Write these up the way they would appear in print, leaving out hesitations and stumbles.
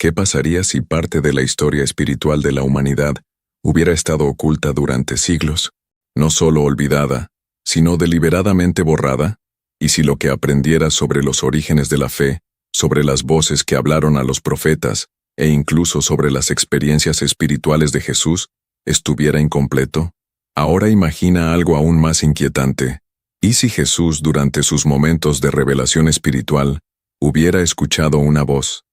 ¿Qué pasaría si parte de la historia espiritual de la humanidad hubiera estado oculta durante siglos, no solo olvidada, sino deliberadamente borrada? ¿Y si lo que aprendiera sobre los orígenes de la fe, sobre las voces que hablaron a los profetas, e incluso sobre las experiencias espirituales de Jesús, estuviera incompleto? Ahora imagina algo aún más inquietante. ¿Y si Jesús, durante sus momentos de revelación espiritual, hubiera escuchado una voz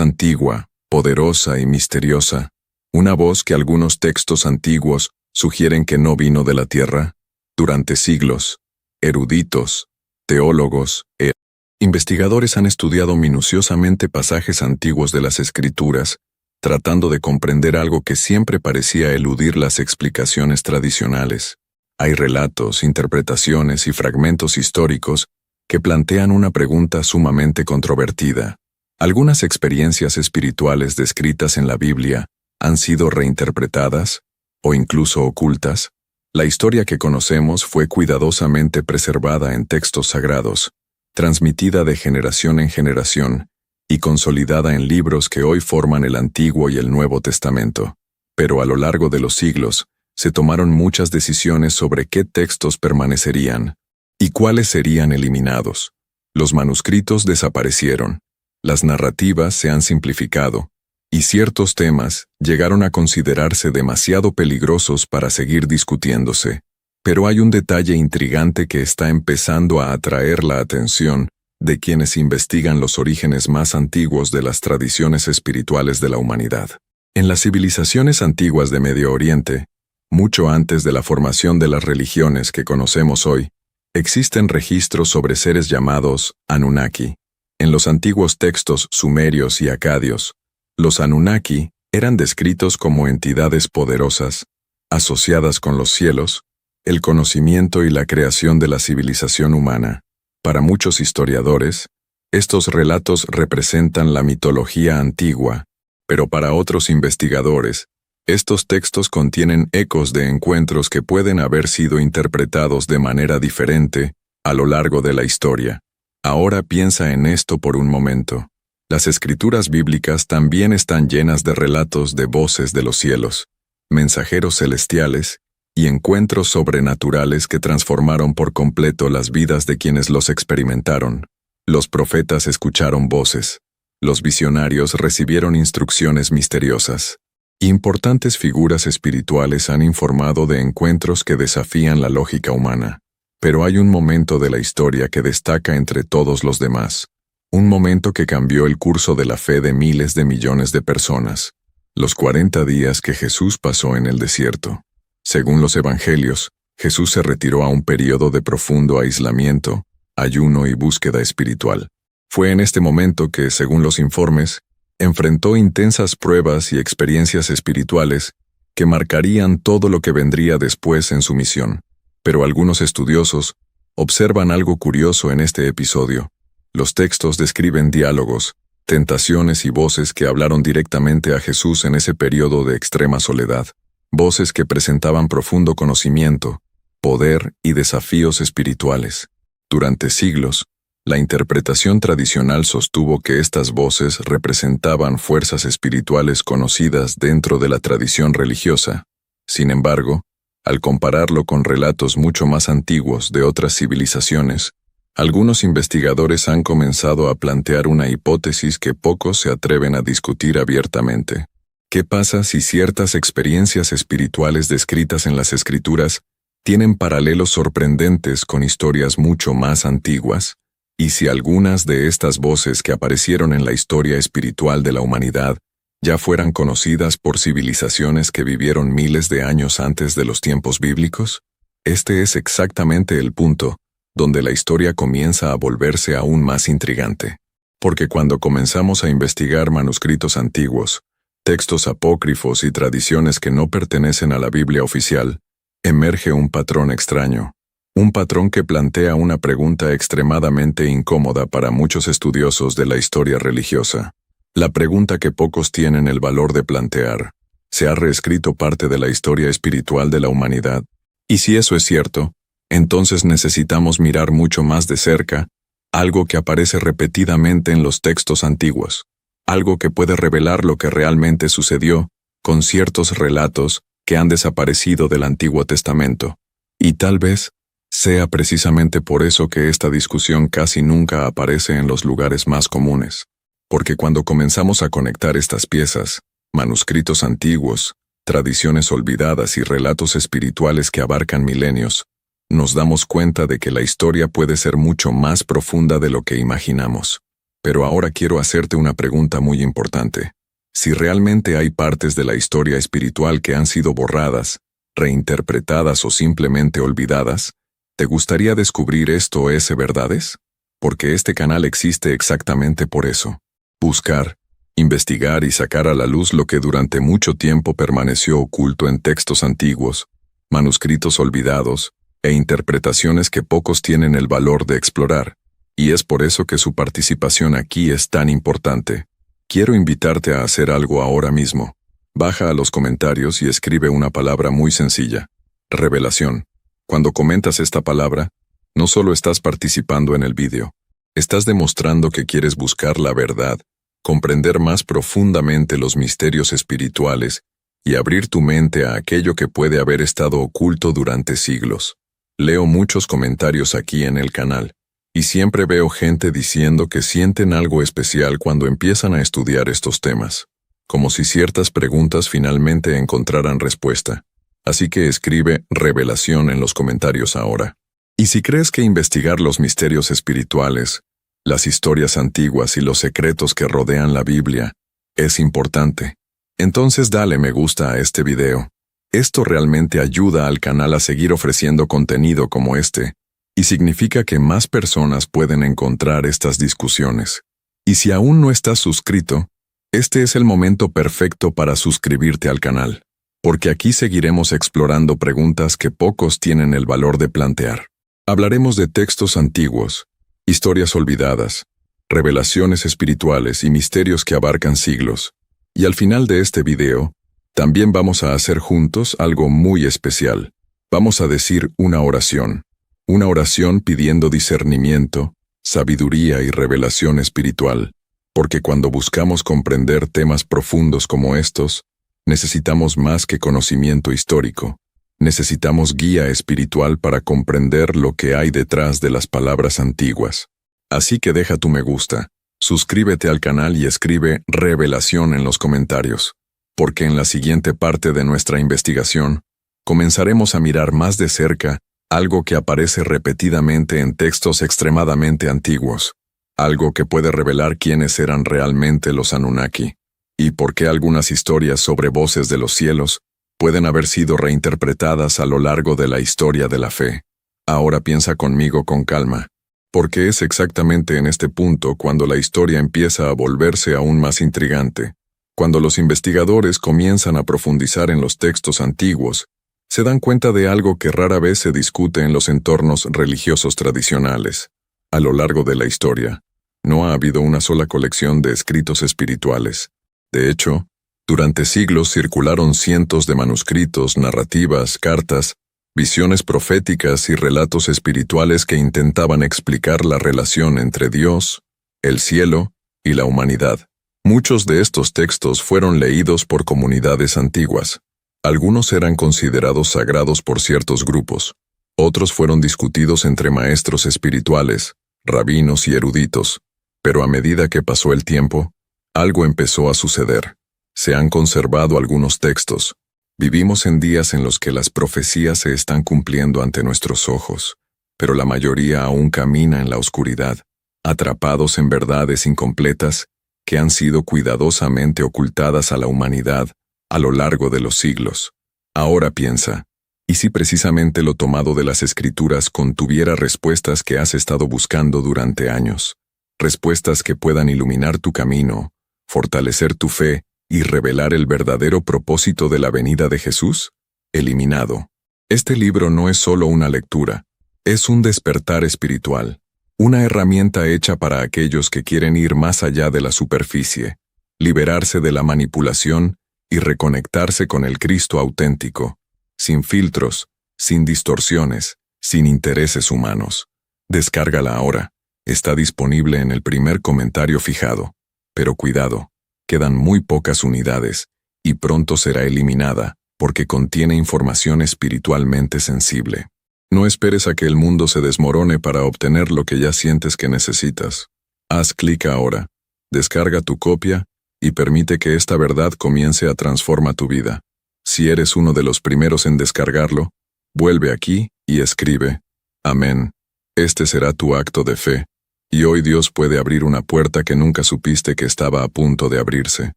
antigua, poderosa y misteriosa, una voz que algunos textos antiguos sugieren que no vino de la tierra? Durante siglos, eruditos, teólogos e investigadores han estudiado minuciosamente pasajes antiguos de las Escrituras, tratando de comprender algo que siempre parecía eludir las explicaciones tradicionales. Hay relatos, interpretaciones y fragmentos históricos que plantean una pregunta sumamente controvertida. Algunas experiencias espirituales descritas en la Biblia han sido reinterpretadas o incluso ocultas. La historia que conocemos fue cuidadosamente preservada en textos sagrados, transmitida de generación en generación y consolidada en libros que hoy forman el Antiguo y el Nuevo Testamento. Pero a lo largo de los siglos, se tomaron muchas decisiones sobre qué textos permanecerían y cuáles serían eliminados. Los manuscritos desaparecieron, las narrativas se han simplificado, y ciertos temas llegaron a considerarse demasiado peligrosos para seguir discutiéndose. Pero hay un detalle intrigante que está empezando a atraer la atención de quienes investigan los orígenes más antiguos de las tradiciones espirituales de la humanidad. En las civilizaciones antiguas de Medio Oriente, mucho antes de la formación de las religiones que conocemos hoy, existen registros sobre seres llamados Anunnaki. En los antiguos textos sumerios y acadios, los Anunnaki eran descritos como entidades poderosas, asociadas con los cielos, el conocimiento y la creación de la civilización humana. Para muchos historiadores, estos relatos representan la mitología antigua, pero para otros investigadores, estos textos contienen ecos de encuentros que pueden haber sido interpretados de manera diferente a lo largo de la historia. Ahora piensa en esto por un momento. Las escrituras bíblicas también están llenas de relatos de voces de los cielos, mensajeros celestiales y encuentros sobrenaturales que transformaron por completo las vidas de quienes los experimentaron. Los profetas escucharon voces. Los visionarios recibieron instrucciones misteriosas. Importantes figuras espirituales han informado de encuentros que desafían la lógica humana. Pero hay un momento de la historia que destaca entre todos los demás. Un momento que cambió el curso de la fe de miles de millones de personas. Los 40 días que Jesús pasó en el desierto. Según los evangelios, Jesús se retiró a un periodo de profundo aislamiento, ayuno y búsqueda espiritual. Fue en este momento que, según los informes, enfrentó intensas pruebas y experiencias espirituales que marcarían todo lo que vendría después en su misión. Pero algunos estudiosos observan algo curioso en este episodio. Los textos describen diálogos, tentaciones y voces que hablaron directamente a Jesús en ese periodo de extrema soledad. Voces que presentaban profundo conocimiento, poder y desafíos espirituales. Durante siglos, la interpretación tradicional sostuvo que estas voces representaban fuerzas espirituales conocidas dentro de la tradición religiosa. Sin embargo, al compararlo con relatos mucho más antiguos de otras civilizaciones, algunos investigadores han comenzado a plantear una hipótesis que pocos se atreven a discutir abiertamente. ¿Qué pasa si ciertas experiencias espirituales descritas en las Escrituras tienen paralelos sorprendentes con historias mucho más antiguas? ¿Y si algunas de estas voces que aparecieron en la historia espiritual de la humanidad ya fueran conocidas por civilizaciones que vivieron miles de años antes de los tiempos bíblicos? Este es exactamente el punto donde la historia comienza a volverse aún más intrigante. Porque cuando comenzamos a investigar manuscritos antiguos, textos apócrifos y tradiciones que no pertenecen a la Biblia oficial, emerge un patrón extraño. Un patrón que plantea una pregunta extremadamente incómoda para muchos estudiosos de la historia religiosa. La pregunta que pocos tienen el valor de plantear. ¿Se ha reescrito parte de la historia espiritual de la humanidad? Y si eso es cierto, entonces necesitamos mirar mucho más de cerca algo que aparece repetidamente en los textos antiguos. algo que puede revelar lo que realmente sucedió, con ciertos relatos que han desaparecido del Antiguo Testamento. Y tal vez sea precisamente por eso que esta discusión casi nunca aparece en los lugares más comunes. Porque cuando comenzamos a conectar estas piezas, manuscritos antiguos, tradiciones olvidadas y relatos espirituales que abarcan milenios, nos damos cuenta de que la historia puede ser mucho más profunda de lo que imaginamos. Pero ahora quiero hacerte una pregunta muy importante. Si realmente hay partes de la historia espiritual que han sido borradas, reinterpretadas o simplemente olvidadas, ¿te gustaría descubrir esto o ese verdades? Porque este canal existe exactamente por eso. Buscar, investigar y sacar a la luz lo que durante mucho tiempo permaneció oculto en textos antiguos, manuscritos olvidados e interpretaciones que pocos tienen el valor de explorar. Y es por eso que su participación aquí es tan importante. Quiero invitarte a hacer algo ahora mismo. Baja a los comentarios y escribe una palabra muy sencilla. Revelación. Cuando comentas esta palabra, no solo estás participando en el vídeo, estás demostrando que quieres buscar la verdad, comprender más profundamente los misterios espirituales y abrir tu mente a aquello que puede haber estado oculto durante siglos. Leo muchos comentarios aquí en el canal, y siempre veo gente diciendo que sienten algo especial cuando empiezan a estudiar estos temas, como si ciertas preguntas finalmente encontraran respuesta. Así que escribe revelación en los comentarios ahora. Y si crees que investigar los misterios espirituales, las historias antiguas y los secretos que rodean la Biblia es importante, entonces dale me gusta a este video. Esto realmente ayuda al canal a seguir ofreciendo contenido como este, y significa que más personas pueden encontrar estas discusiones. Y si aún no estás suscrito, este es el momento perfecto para suscribirte al canal, porque aquí seguiremos explorando preguntas que pocos tienen el valor de plantear. Hablaremos de textos antiguos, historias olvidadas, revelaciones espirituales y misterios que abarcan siglos. Y al final de este video, también vamos a hacer juntos algo muy especial. Vamos a decir una oración pidiendo discernimiento, sabiduría y revelación espiritual, porque cuando buscamos comprender temas profundos como estos, necesitamos más que conocimiento histórico. Necesitamos guía espiritual para comprender lo que hay detrás de las palabras antiguas. Así que deja tu me gusta, suscríbete al canal y escribe revelación en los comentarios, porque en la siguiente parte de nuestra investigación, comenzaremos a mirar más de cerca algo que aparece repetidamente en textos extremadamente antiguos, algo que puede revelar quiénes eran realmente los Anunnaki, y por qué algunas historias sobre voces de los cielos pueden haber sido reinterpretadas a lo largo de la historia de la fe. Ahora piensa conmigo con calma, porque es exactamente en este punto cuando la historia empieza a volverse aún más intrigante. Cuando los investigadores comienzan a profundizar en los textos antiguos, se dan cuenta de algo que rara vez se discute en los entornos religiosos tradicionales. A lo largo de la historia, no ha habido una sola colección de escritos espirituales. De hecho, durante siglos circularon cientos de manuscritos, narrativas, cartas, visiones proféticas y relatos espirituales que intentaban explicar la relación entre Dios, el cielo y la humanidad. Muchos de estos textos fueron leídos por comunidades antiguas. Algunos eran considerados sagrados por ciertos grupos. Otros fueron discutidos entre maestros espirituales, rabinos y eruditos. Pero a medida que pasó el tiempo, algo empezó a suceder. Se han conservado algunos textos. Vivimos en días en los que las profecías se están cumpliendo ante nuestros ojos, pero la mayoría aún camina en la oscuridad, atrapados en verdades incompletas que han sido cuidadosamente ocultadas a la humanidad a lo largo de los siglos. Ahora piensa, ¿y si precisamente lo tomado de las Escrituras contuviera respuestas que has estado buscando durante años? Respuestas que puedan iluminar tu camino, fortalecer tu fe y revelar el verdadero propósito de la venida de Jesús? Eliminado. Este libro no es solo una lectura, es un despertar espiritual, una herramienta hecha para aquellos que quieren ir más allá de la superficie, liberarse de la manipulación y reconectarse con el Cristo auténtico, sin filtros, sin distorsiones, sin intereses humanos. Descárgala ahora. Está disponible en el primer comentario fijado. Pero cuidado, Quedan muy pocas unidades, y pronto será eliminada, porque contiene información espiritualmente sensible. No esperes a que el mundo se desmorone para obtener lo que ya sientes que necesitas. Haz clic ahora, descarga tu copia, y permite que esta verdad comience a transformar tu vida. Si eres uno de los primeros en descargarlo, vuelve aquí y escribe: Amén. Este será tu acto de fe, y hoy Dios puede abrir una puerta que nunca supiste que estaba a punto de abrirse.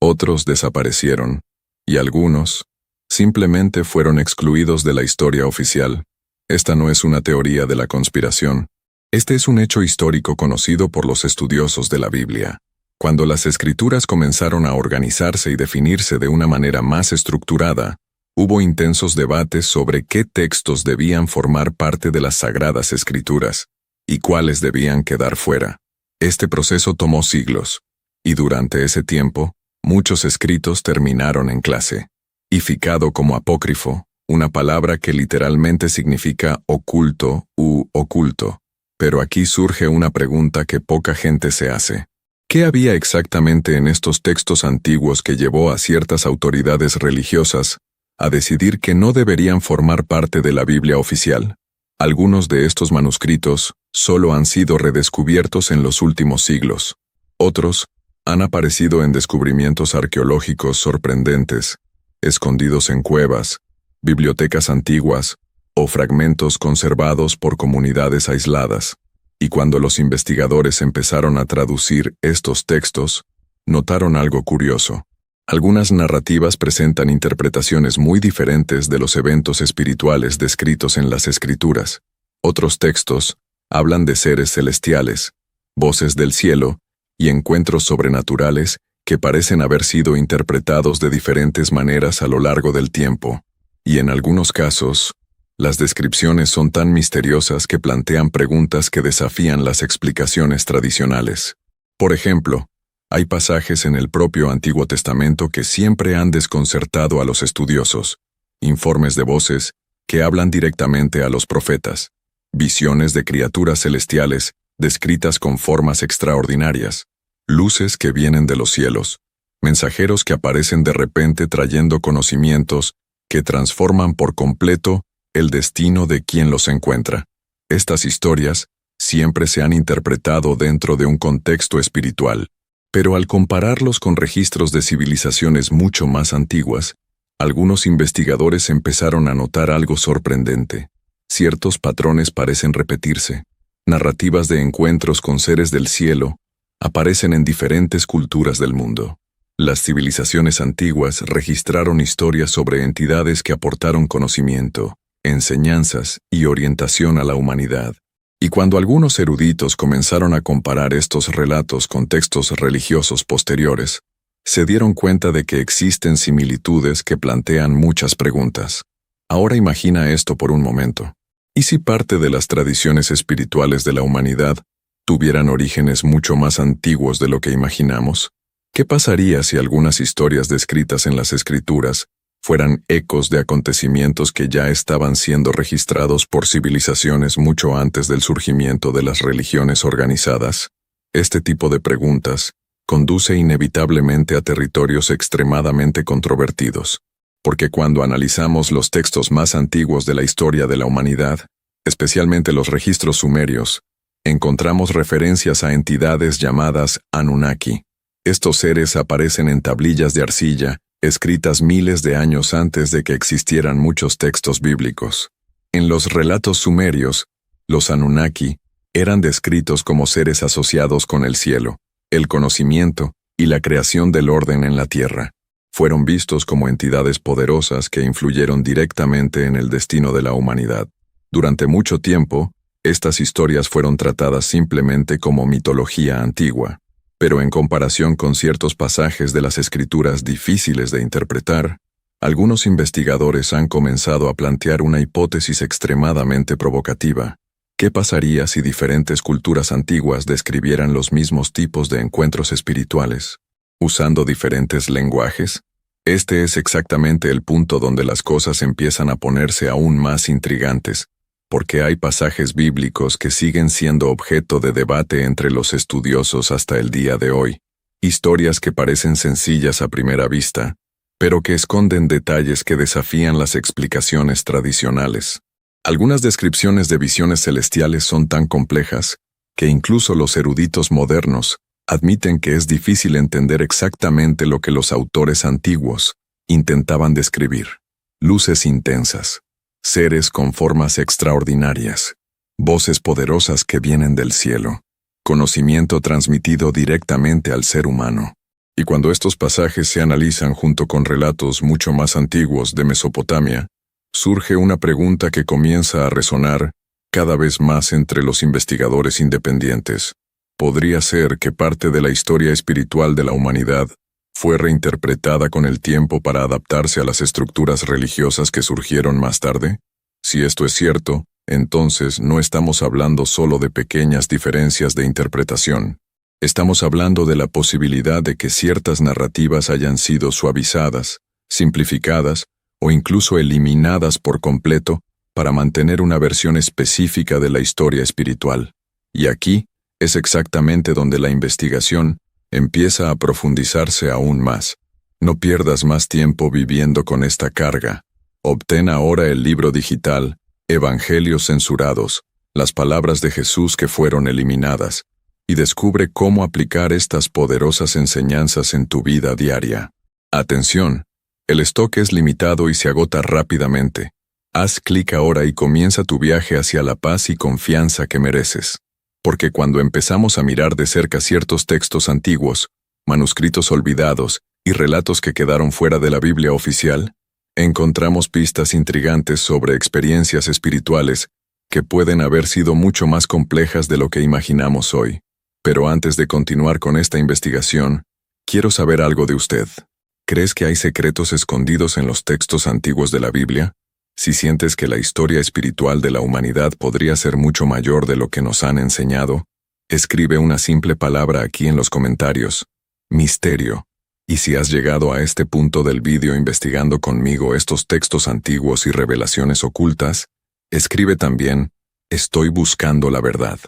Otros desaparecieron, y algunos simplemente fueron excluidos de la historia oficial. Esta no es una teoría de la conspiración. Este es un hecho histórico conocido por los estudiosos de la Biblia. Cuando las escrituras comenzaron a organizarse y definirse de una manera más estructurada, hubo intensos debates sobre qué textos debían formar parte de las sagradas escrituras y cuáles debían quedar fuera. Este proceso tomó siglos, y durante ese tiempo, muchos escritos terminaron en clasificado como apócrifo, una palabra que literalmente significa oculto u oculto. Pero aquí surge una pregunta que poca gente se hace. ¿Qué había exactamente en estos textos antiguos que llevó a ciertas autoridades religiosas a decidir que no deberían formar parte de la Biblia oficial? Algunos de estos manuscritos solo han sido redescubiertos en los últimos siglos. Otros han aparecido en descubrimientos arqueológicos sorprendentes, escondidos en cuevas, bibliotecas antiguas o fragmentos conservados por comunidades aisladas. Y cuando los investigadores empezaron a traducir estos textos, notaron algo curioso. Algunas narrativas presentan interpretaciones muy diferentes de los eventos espirituales descritos en las Escrituras. Otros textos hablan de seres celestiales, voces del cielo y encuentros sobrenaturales que parecen haber sido interpretados de diferentes maneras a lo largo del tiempo. Y en algunos casos, las descripciones son tan misteriosas que plantean preguntas que desafían las explicaciones tradicionales. Por ejemplo, hay pasajes en el propio Antiguo Testamento que siempre han desconcertado a los estudiosos, informes de voces que hablan directamente a los profetas, visiones de criaturas celestiales descritas con formas extraordinarias, luces que vienen de los cielos, mensajeros que aparecen de repente trayendo conocimientos que transforman por completo el destino de quien los encuentra. Estas historias siempre se han interpretado dentro de un contexto espiritual, pero al compararlos con registros de civilizaciones mucho más antiguas, algunos investigadores empezaron a notar algo sorprendente. Ciertos patrones parecen repetirse. Narrativas de encuentros con seres del cielo aparecen en diferentes culturas del mundo. Las civilizaciones antiguas registraron historias sobre entidades que aportaron conocimiento, enseñanzas y orientación a la humanidad. Y cuando algunos eruditos comenzaron a comparar estos relatos con textos religiosos posteriores, se dieron cuenta de que existen similitudes que plantean muchas preguntas. Ahora imagina esto por un momento. ¿Y si parte de las tradiciones espirituales de la humanidad tuvieran orígenes mucho más antiguos de lo que imaginamos? ¿Qué pasaría si algunas historias descritas en las Escrituras fueran ecos de acontecimientos que ya estaban siendo registrados por civilizaciones mucho antes del surgimiento de las religiones organizadas? Este tipo de preguntas conduce inevitablemente a territorios extremadamente controvertidos, porque cuando analizamos los textos más antiguos de la historia de la humanidad, especialmente los registros sumerios, encontramos referencias a entidades llamadas Anunnaki. Estos seres aparecen en tablillas de arcilla, escritas miles de años antes de que existieran muchos textos bíblicos. En los relatos sumerios, los Anunnaki eran descritos como seres asociados con el cielo, el conocimiento y la creación del orden en la tierra. Fueron vistos como entidades poderosas que influyeron directamente en el destino de la humanidad. Durante mucho tiempo, estas historias fueron tratadas simplemente como mitología antigua. Pero en comparación con ciertos pasajes de las Escrituras difíciles de interpretar, algunos investigadores han comenzado a plantear una hipótesis extremadamente provocativa. ¿Qué pasaría si diferentes culturas antiguas describieran los mismos tipos de encuentros espirituales, usando diferentes lenguajes? Este es exactamente el punto donde las cosas empiezan a ponerse aún más intrigantes, porque hay pasajes bíblicos que siguen siendo objeto de debate entre los estudiosos hasta el día de hoy. Historias que parecen sencillas a primera vista, pero que esconden detalles que desafían las explicaciones tradicionales. Algunas descripciones de visiones celestiales son tan complejas que incluso los eruditos modernos admiten que es difícil entender exactamente lo que los autores antiguos intentaban describir. Luces intensas, seres con formas extraordinarias, voces poderosas que vienen del cielo, conocimiento transmitido directamente al ser humano. Y cuando estos pasajes se analizan junto con relatos mucho más antiguos de Mesopotamia, surge una pregunta que comienza a resonar cada vez más entre los investigadores independientes. ¿Podría ser que parte de la historia espiritual de la humanidad fue reinterpretada con el tiempo para adaptarse a las estructuras religiosas que surgieron más tarde? Si esto es cierto, entonces no estamos hablando solo de pequeñas diferencias de interpretación. Estamos hablando de la posibilidad de que ciertas narrativas hayan sido suavizadas, simplificadas o incluso eliminadas por completo para mantener una versión específica de la historia espiritual. Y aquí es exactamente donde la investigación empieza a profundizarse aún más. No pierdas más tiempo viviendo con esta carga. Obtén ahora el libro digital, Evangelios censurados, las palabras de Jesús que fueron eliminadas, y descubre cómo aplicar estas poderosas enseñanzas en tu vida diaria. Atención, el stock es limitado y se agota rápidamente. Haz clic ahora y comienza tu viaje hacia la paz y confianza que mereces. Porque cuando empezamos a mirar de cerca ciertos textos antiguos, manuscritos olvidados y relatos que quedaron fuera de la Biblia oficial, encontramos pistas intrigantes sobre experiencias espirituales que pueden haber sido mucho más complejas de lo que imaginamos hoy. Pero antes de continuar con esta investigación, quiero saber algo de usted. ¿Crees que hay secretos escondidos en los textos antiguos de la Biblia? Si sientes que la historia espiritual de la humanidad podría ser mucho mayor de lo que nos han enseñado, escribe una simple palabra aquí en los comentarios: misterio. Y si has llegado a este punto del vídeo investigando conmigo estos textos antiguos y revelaciones ocultas, escribe también: estoy buscando la verdad.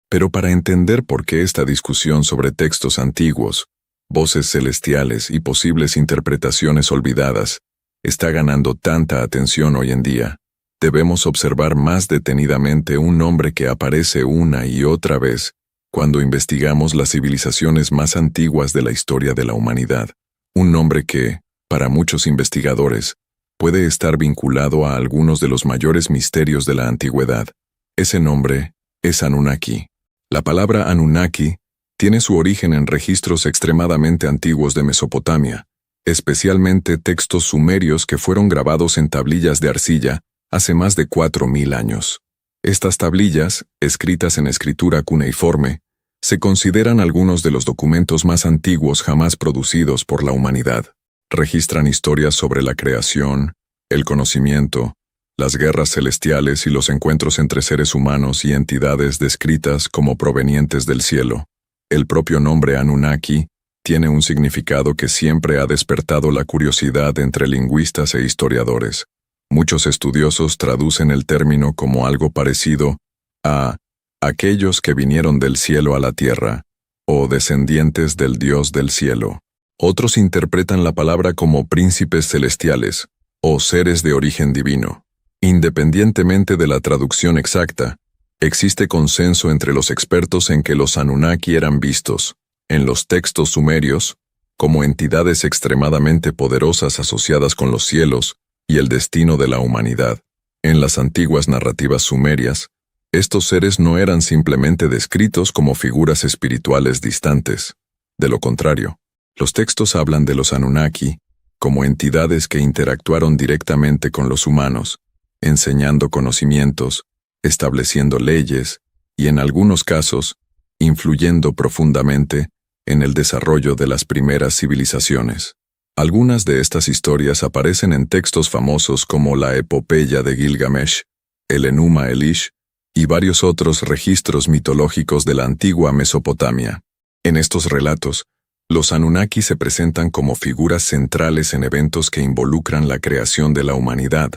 Pero para entender por qué esta discusión sobre textos antiguos, voces celestiales y posibles interpretaciones olvidadas está ganando tanta atención hoy en día, debemos observar más detenidamente un nombre que aparece una y otra vez cuando investigamos las civilizaciones más antiguas de la historia de la humanidad. Un nombre que, para muchos investigadores, puede estar vinculado a algunos de los mayores misterios de la antigüedad. Ese nombre es Anunnaki. La palabra Anunnaki tiene su origen en registros extremadamente antiguos de Mesopotamia, especialmente textos sumerios que fueron grabados en tablillas de arcilla hace más de 4000 años. Estas tablillas, escritas en escritura cuneiforme, se consideran algunos de los documentos más antiguos jamás producidos por la humanidad. Registran historias sobre la creación, el conocimiento, las guerras celestiales y los encuentros entre seres humanos y entidades descritas como provenientes del cielo. El propio nombre Anunnaki tiene un significado que siempre ha despertado la curiosidad entre lingüistas e historiadores. Muchos estudiosos traducen el término como algo parecido a aquellos que vinieron del cielo a la tierra, o descendientes del Dios del cielo. Otros interpretan la palabra como príncipes celestiales, o seres de origen divino. Independientemente de la traducción exacta, existe consenso entre los expertos en que los Anunnaki eran vistos, en los textos sumerios, como entidades extremadamente poderosas asociadas con los cielos y el destino de la humanidad. En las antiguas narrativas sumerias, estos seres no eran simplemente descritos como figuras espirituales distantes. De lo contrario, los textos hablan de los Anunnaki como entidades que interactuaron directamente con los humanos, enseñando conocimientos, estableciendo leyes y, en algunos casos, influyendo profundamente en el desarrollo de las primeras civilizaciones. Algunas de estas historias aparecen en textos famosos como la Epopeya de Gilgamesh, el Enuma Elish y varios otros registros mitológicos de la antigua Mesopotamia. En estos relatos, los Anunnaki se presentan como figuras centrales en eventos que involucran la creación de la humanidad,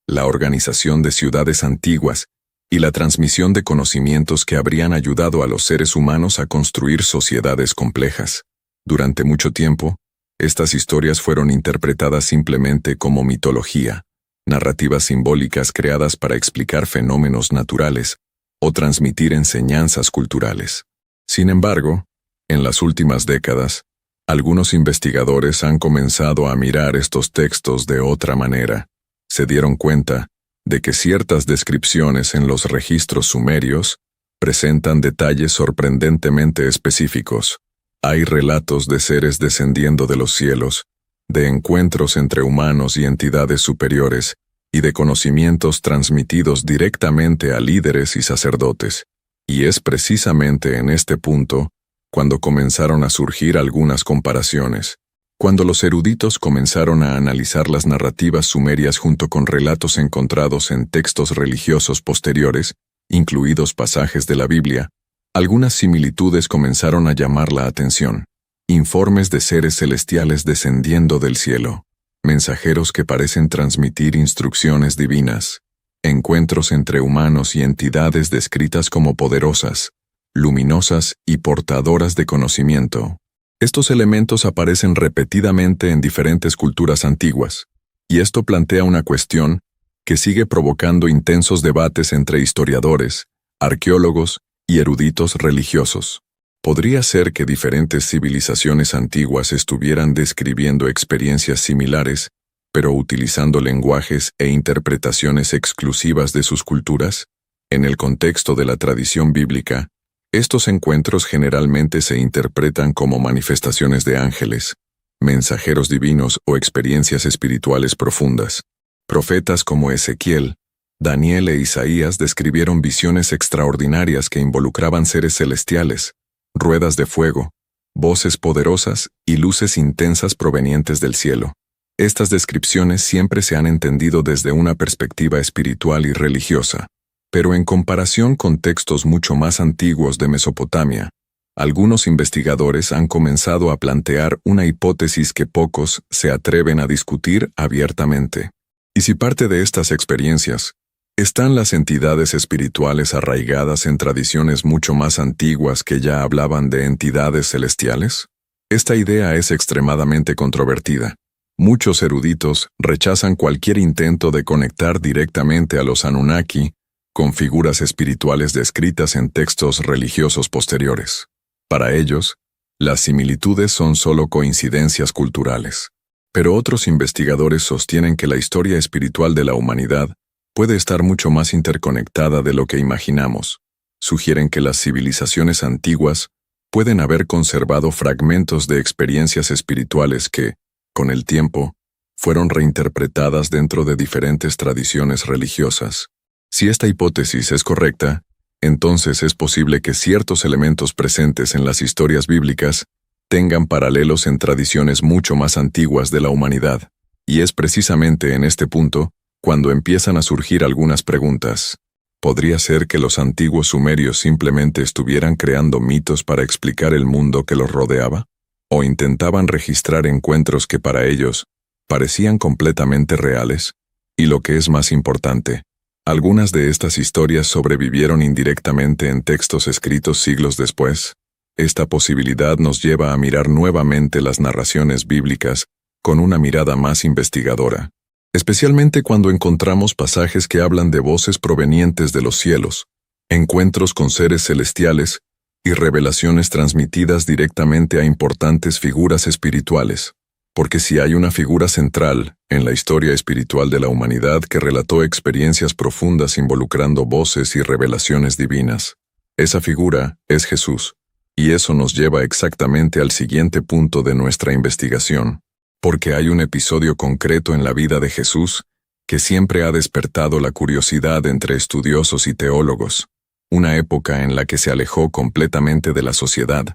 la organización de ciudades antiguas y la transmisión de conocimientos que habrían ayudado a los seres humanos a construir sociedades complejas. Durante mucho tiempo, estas historias fueron interpretadas simplemente como mitología, narrativas simbólicas creadas para explicar fenómenos naturales o transmitir enseñanzas culturales. Sin embargo, en las últimas décadas, algunos investigadores han comenzado a mirar estos textos de otra manera. Se dieron cuenta de que ciertas descripciones en los registros sumerios presentan detalles sorprendentemente específicos. Hay relatos de seres descendiendo de los cielos, de encuentros entre humanos y entidades superiores, y de conocimientos transmitidos directamente a líderes y sacerdotes. Y es precisamente en este punto cuando comenzaron a surgir algunas comparaciones. Cuando los eruditos comenzaron a analizar las narrativas sumerias junto con relatos encontrados en textos religiosos posteriores, incluidos pasajes de la Biblia, algunas similitudes comenzaron a llamar la atención. Informes de seres celestiales descendiendo del cielo, mensajeros que parecen transmitir instrucciones divinas, encuentros entre humanos y entidades descritas como poderosas, luminosas y portadoras de conocimiento. Estos elementos aparecen repetidamente en diferentes culturas antiguas, y esto plantea una cuestión que sigue provocando intensos debates entre historiadores, arqueólogos y eruditos religiosos. ¿Podría ser que diferentes civilizaciones antiguas estuvieran describiendo experiencias similares, pero utilizando lenguajes e interpretaciones exclusivas de sus culturas? En el contexto de la tradición bíblica, estos encuentros generalmente se interpretan como manifestaciones de ángeles, mensajeros divinos o experiencias espirituales profundas. Profetas como Ezequiel, Daniel e Isaías describieron visiones extraordinarias que involucraban seres celestiales, ruedas de fuego, voces poderosas y luces intensas provenientes del cielo. Estas descripciones siempre se han entendido desde una perspectiva espiritual y religiosa, pero en comparación con textos mucho más antiguos de Mesopotamia, algunos investigadores han comenzado a plantear una hipótesis que pocos se atreven a discutir abiertamente. ¿Y si parte de estas experiencias están las entidades espirituales arraigadas en tradiciones mucho más antiguas que ya hablaban de entidades celestiales? Esta idea es extremadamente controvertida. Muchos eruditos rechazan cualquier intento de conectar directamente a los Anunnaki con figuras espirituales descritas en textos religiosos posteriores. Para ellos, las similitudes son solo coincidencias culturales. Pero otros investigadores sostienen que la historia espiritual de la humanidad puede estar mucho más interconectada de lo que imaginamos. Sugieren que las civilizaciones antiguas pueden haber conservado fragmentos de experiencias espirituales que, con el tiempo, fueron reinterpretadas dentro de diferentes tradiciones religiosas. Si esta hipótesis es correcta, entonces es posible que ciertos elementos presentes en las historias bíblicas tengan paralelos en tradiciones mucho más antiguas de la humanidad, y es precisamente en este punto cuando empiezan a surgir algunas preguntas. ¿Podría ser que los antiguos sumerios simplemente estuvieran creando mitos para explicar el mundo que los rodeaba? ¿O intentaban registrar encuentros que para ellos parecían completamente reales? Y lo que es más importante, algunas de estas historias sobrevivieron indirectamente en textos escritos siglos después. Esta posibilidad nos lleva a mirar nuevamente las narraciones bíblicas con una mirada más investigadora, especialmente cuando encontramos pasajes que hablan de voces provenientes de los cielos, encuentros con seres celestiales y revelaciones transmitidas directamente a importantes figuras espirituales. Porque si hay una figura central en la historia espiritual de la humanidad que relató experiencias profundas involucrando voces y revelaciones divinas, esa figura es Jesús. Y eso nos lleva exactamente al siguiente punto de nuestra investigación, porque hay un episodio concreto en la vida de Jesús que siempre ha despertado la curiosidad entre estudiosos y teólogos. Una época en la que se alejó completamente de la sociedad,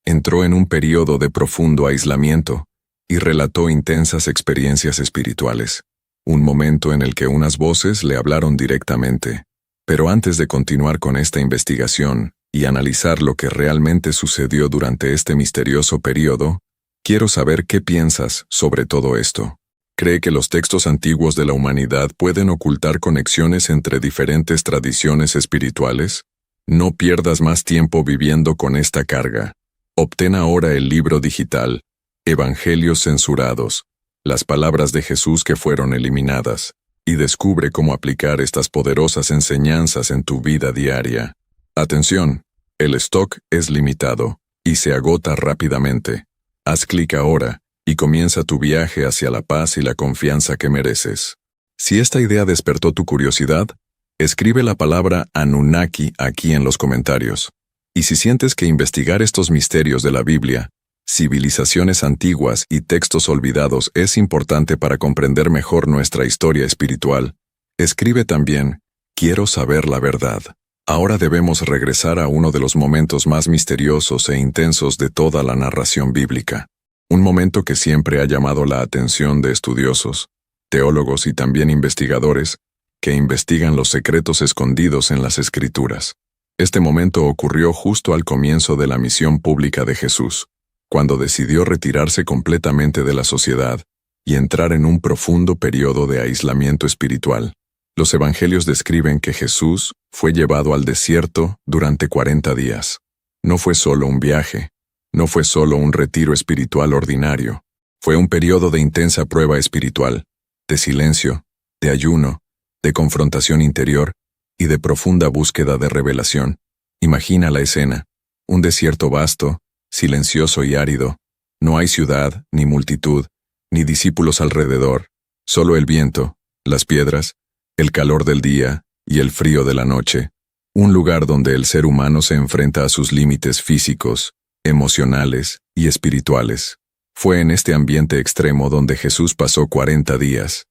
entró en un período de profundo aislamiento y relató intensas experiencias espirituales. Un momento en el que unas voces le hablaron directamente. Pero antes de continuar con esta investigación y analizar lo que realmente sucedió durante este misterioso período, quiero saber qué piensas sobre todo esto. ¿Cree que los textos antiguos de la humanidad pueden ocultar conexiones entre diferentes tradiciones espirituales? No pierdas más tiempo viviendo con esta carga. Obtén ahora el libro digital, Evangelios censurados, las palabras de Jesús que fueron eliminadas, y descubre cómo aplicar estas poderosas enseñanzas en tu vida diaria. Atención, el stock es limitado y se agota rápidamente. Haz clic ahora y comienza tu viaje hacia la paz y la confianza que mereces. Si esta idea despertó tu curiosidad, escribe la palabra Anunnaki aquí en los comentarios. Y si sientes que investigar estos misterios de la Biblia, civilizaciones antiguas y textos olvidados es importante para comprender mejor nuestra historia espiritual, escribe también, quiero saber la verdad. Ahora debemos regresar a uno de los momentos más misteriosos e intensos de toda la narración bíblica. Un momento que siempre ha llamado la atención de estudiosos, teólogos y también investigadores, que investigan los secretos escondidos en las Escrituras. Este momento ocurrió justo al comienzo de la misión pública de Jesús, cuando decidió retirarse completamente de la sociedad y entrar en un profundo periodo de aislamiento espiritual. Los evangelios describen que Jesús fue llevado al desierto durante 40 días. No fue solo un viaje, no fue solo un retiro espiritual ordinario, fue un periodo de intensa prueba espiritual, de silencio, de ayuno, de confrontación interior y de profunda búsqueda de revelación. Imagina la escena, un desierto vasto, silencioso y árido. No hay ciudad, ni multitud, ni discípulos alrededor, solo el viento, las piedras, el calor del día y el frío de la noche. Un lugar donde el ser humano se enfrenta a sus límites físicos, emocionales y espirituales. Fue en este ambiente extremo donde Jesús pasó 40 días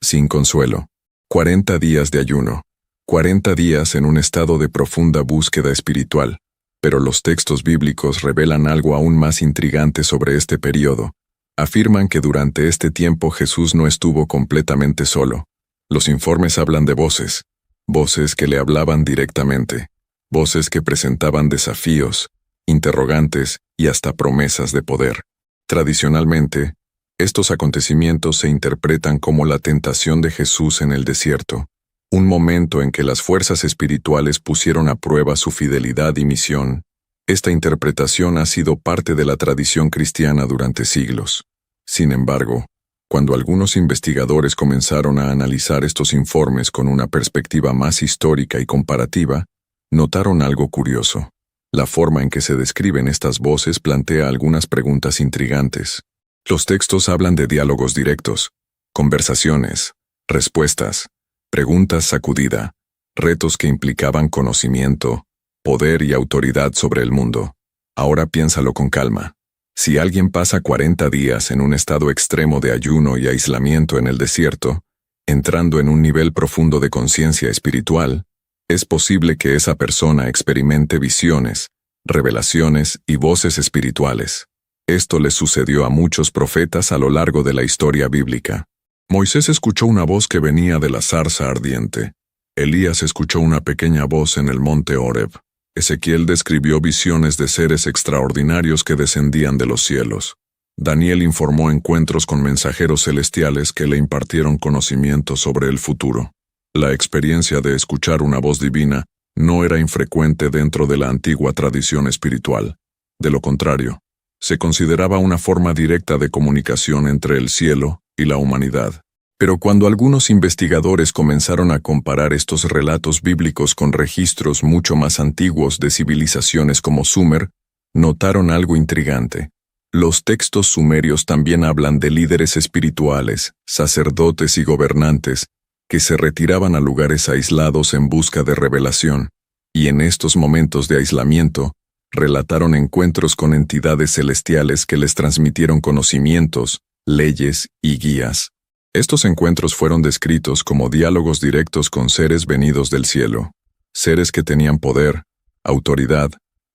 sin consuelo, 40 días de ayuno, 40 días en un estado de profunda búsqueda espiritual. Pero los textos bíblicos revelan algo aún más intrigante sobre este periodo. Afirman que durante este tiempo Jesús no estuvo completamente solo. Los informes hablan de voces, voces que le hablaban directamente, voces que presentaban desafíos, interrogantes y hasta promesas de poder. Tradicionalmente, estos acontecimientos se interpretan como la tentación de Jesús en el desierto, un momento en que las fuerzas espirituales pusieron a prueba su fidelidad y misión. Esta interpretación ha sido parte de la tradición cristiana durante siglos. Sin embargo, cuando algunos investigadores comenzaron a analizar estos informes con una perspectiva más histórica y comparativa, notaron algo curioso. La forma en que se describen estas voces plantea algunas preguntas intrigantes. Los textos hablan de diálogos directos, conversaciones, respuestas, preguntas sacudida, retos que implicaban conocimiento, poder y autoridad sobre el mundo. Ahora piénsalo con calma. Si alguien pasa 40 días en un estado extremo de ayuno y aislamiento en el desierto, entrando en un nivel profundo de conciencia espiritual, es posible que esa persona experimente visiones, revelaciones y voces espirituales. Esto le sucedió a muchos profetas a lo largo de la historia bíblica. Moisés escuchó una voz que venía de la zarza ardiente. Elías escuchó una pequeña voz en el monte Horeb. Ezequiel describió visiones de seres extraordinarios que descendían de los cielos. Daniel informó encuentros con mensajeros celestiales que le impartieron conocimiento sobre el futuro. La experiencia de escuchar una voz divina no era infrecuente dentro de la antigua tradición espiritual. De lo contrario, se consideraba una forma directa de comunicación entre el cielo y la humanidad. Pero cuando algunos investigadores comenzaron a comparar estos relatos bíblicos con registros mucho más antiguos de civilizaciones como Sumer, notaron algo intrigante. Los textos sumerios también hablan de líderes espirituales, sacerdotes y gobernantes, que se retiraban a lugares aislados en busca de revelación, y en estos momentos de aislamiento, relataron encuentros con entidades celestiales que les transmitieron conocimientos, leyes y guías. Estos encuentros fueron descritos como diálogos directos con seres venidos del cielo, seres que tenían poder, autoridad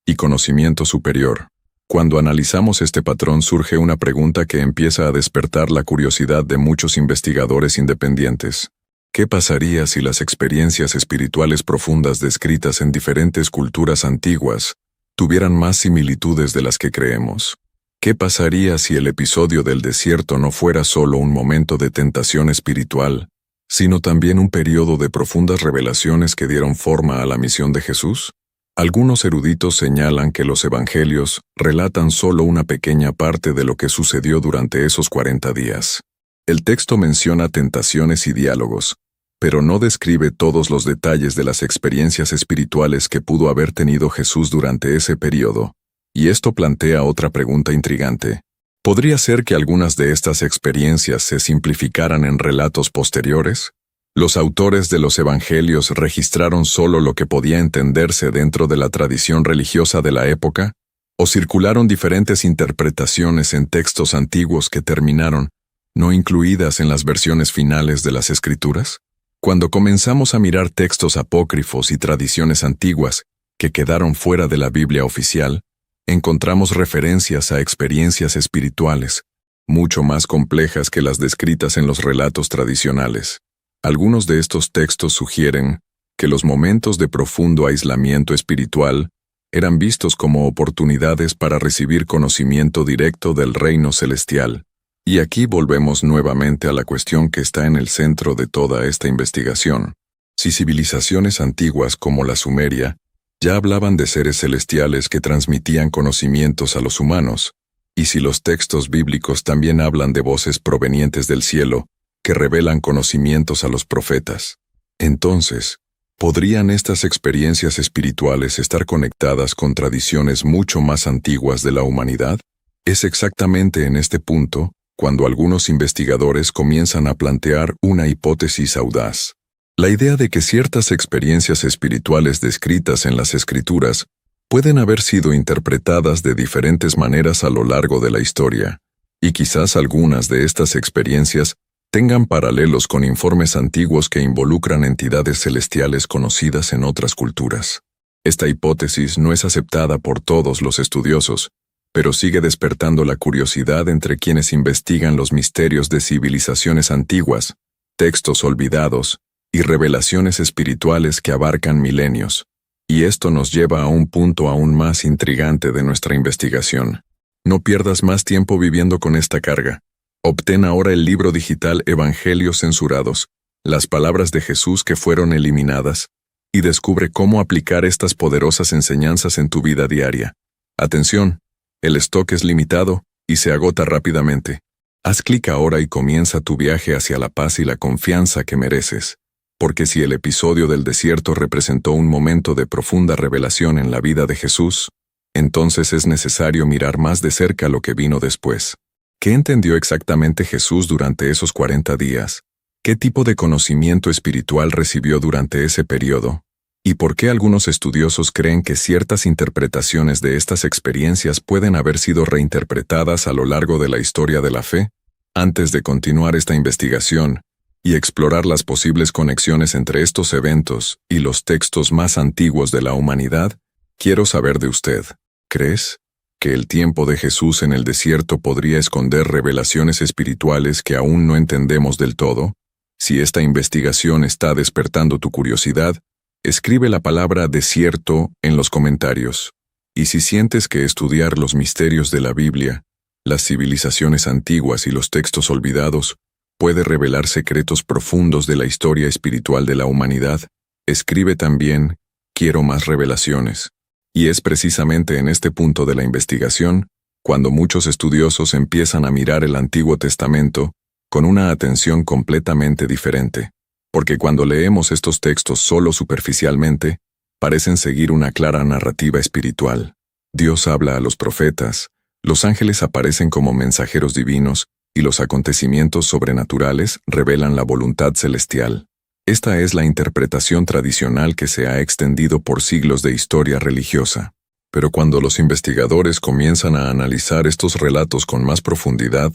y conocimiento superior. Cuando analizamos este patrón surge una pregunta que empieza a despertar la curiosidad de muchos investigadores independientes. ¿Qué pasaría si las experiencias espirituales profundas descritas en diferentes culturas antiguas tuvieran más similitudes de las que creemos? ¿Qué pasaría si el episodio del desierto no fuera solo un momento de tentación espiritual, sino también un periodo de profundas revelaciones que dieron forma a la misión de Jesús? Algunos eruditos señalan que los evangelios relatan solo una pequeña parte de lo que sucedió durante esos 40 días. El texto menciona tentaciones y diálogos, pero no describe todos los detalles de las experiencias espirituales que pudo haber tenido Jesús durante ese periodo, y esto plantea otra pregunta intrigante. ¿Podría ser que algunas de estas experiencias se simplificaran en relatos posteriores? ¿Los autores de los evangelios registraron solo lo que podía entenderse dentro de la tradición religiosa de la época? ¿O circularon diferentes interpretaciones en textos antiguos que terminaron, no incluidas en las versiones finales de las Escrituras? Cuando comenzamos a mirar textos apócrifos y tradiciones antiguas que quedaron fuera de la Biblia oficial, encontramos referencias a experiencias espirituales, mucho más complejas que las descritas en los relatos tradicionales. Algunos de estos textos sugieren que los momentos de profundo aislamiento espiritual eran vistos como oportunidades para recibir conocimiento directo del reino celestial. Y aquí volvemos nuevamente a la cuestión que está en el centro de toda esta investigación. Si civilizaciones antiguas como la Sumeria ya hablaban de seres celestiales que transmitían conocimientos a los humanos, y si los textos bíblicos también hablan de voces provenientes del cielo que revelan conocimientos a los profetas, entonces, ¿podrían estas experiencias espirituales estar conectadas con tradiciones mucho más antiguas de la humanidad? Es exactamente en este punto cuando algunos investigadores comienzan a plantear una hipótesis audaz. La idea de que ciertas experiencias espirituales descritas en las Escrituras pueden haber sido interpretadas de diferentes maneras a lo largo de la historia, y quizás algunas de estas experiencias tengan paralelos con informes antiguos que involucran entidades celestiales conocidas en otras culturas. Esta hipótesis no es aceptada por todos los estudiosos, pero sigue despertando la curiosidad entre quienes investigan los misterios de civilizaciones antiguas, textos olvidados y revelaciones espirituales que abarcan milenios. Y esto nos lleva a un punto aún más intrigante de nuestra investigación. No pierdas más tiempo viviendo con esta carga. Obtén ahora el libro digital Evangelios censurados, las palabras de Jesús que fueron eliminadas, y descubre cómo aplicar estas poderosas enseñanzas en tu vida diaria. Atención, el stock es limitado y se agota rápidamente. Haz clic ahora y comienza tu viaje hacia la paz y la confianza que mereces. Porque si el episodio del desierto representó un momento de profunda revelación en la vida de Jesús, entonces es necesario mirar más de cerca lo que vino después. ¿Qué entendió exactamente Jesús durante esos 40 días? ¿Qué tipo de conocimiento espiritual recibió durante ese periodo? ¿Y por qué algunos estudiosos creen que ciertas interpretaciones de estas experiencias pueden haber sido reinterpretadas a lo largo de la historia de la fe? Antes de continuar esta investigación y explorar las posibles conexiones entre estos eventos y los textos más antiguos de la humanidad, quiero saber de usted. ¿Crees que el tiempo de Jesús en el desierto podría esconder revelaciones espirituales que aún no entendemos del todo? Si esta investigación está despertando tu curiosidad, escribe la palabra desierto en los comentarios. Y si sientes que estudiar los misterios de la Biblia, las civilizaciones antiguas y los textos olvidados puede revelar secretos profundos de la historia espiritual de la humanidad, escribe también, quiero más revelaciones. Y es precisamente en este punto de la investigación cuando muchos estudiosos empiezan a mirar el Antiguo Testamento con una atención completamente diferente. Porque cuando leemos estos textos solo superficialmente, parecen seguir una clara narrativa espiritual. Dios habla a los profetas, los ángeles aparecen como mensajeros divinos, y los acontecimientos sobrenaturales revelan la voluntad celestial. Esta es la interpretación tradicional que se ha extendido por siglos de historia religiosa. Pero cuando los investigadores comienzan a analizar estos relatos con más profundidad,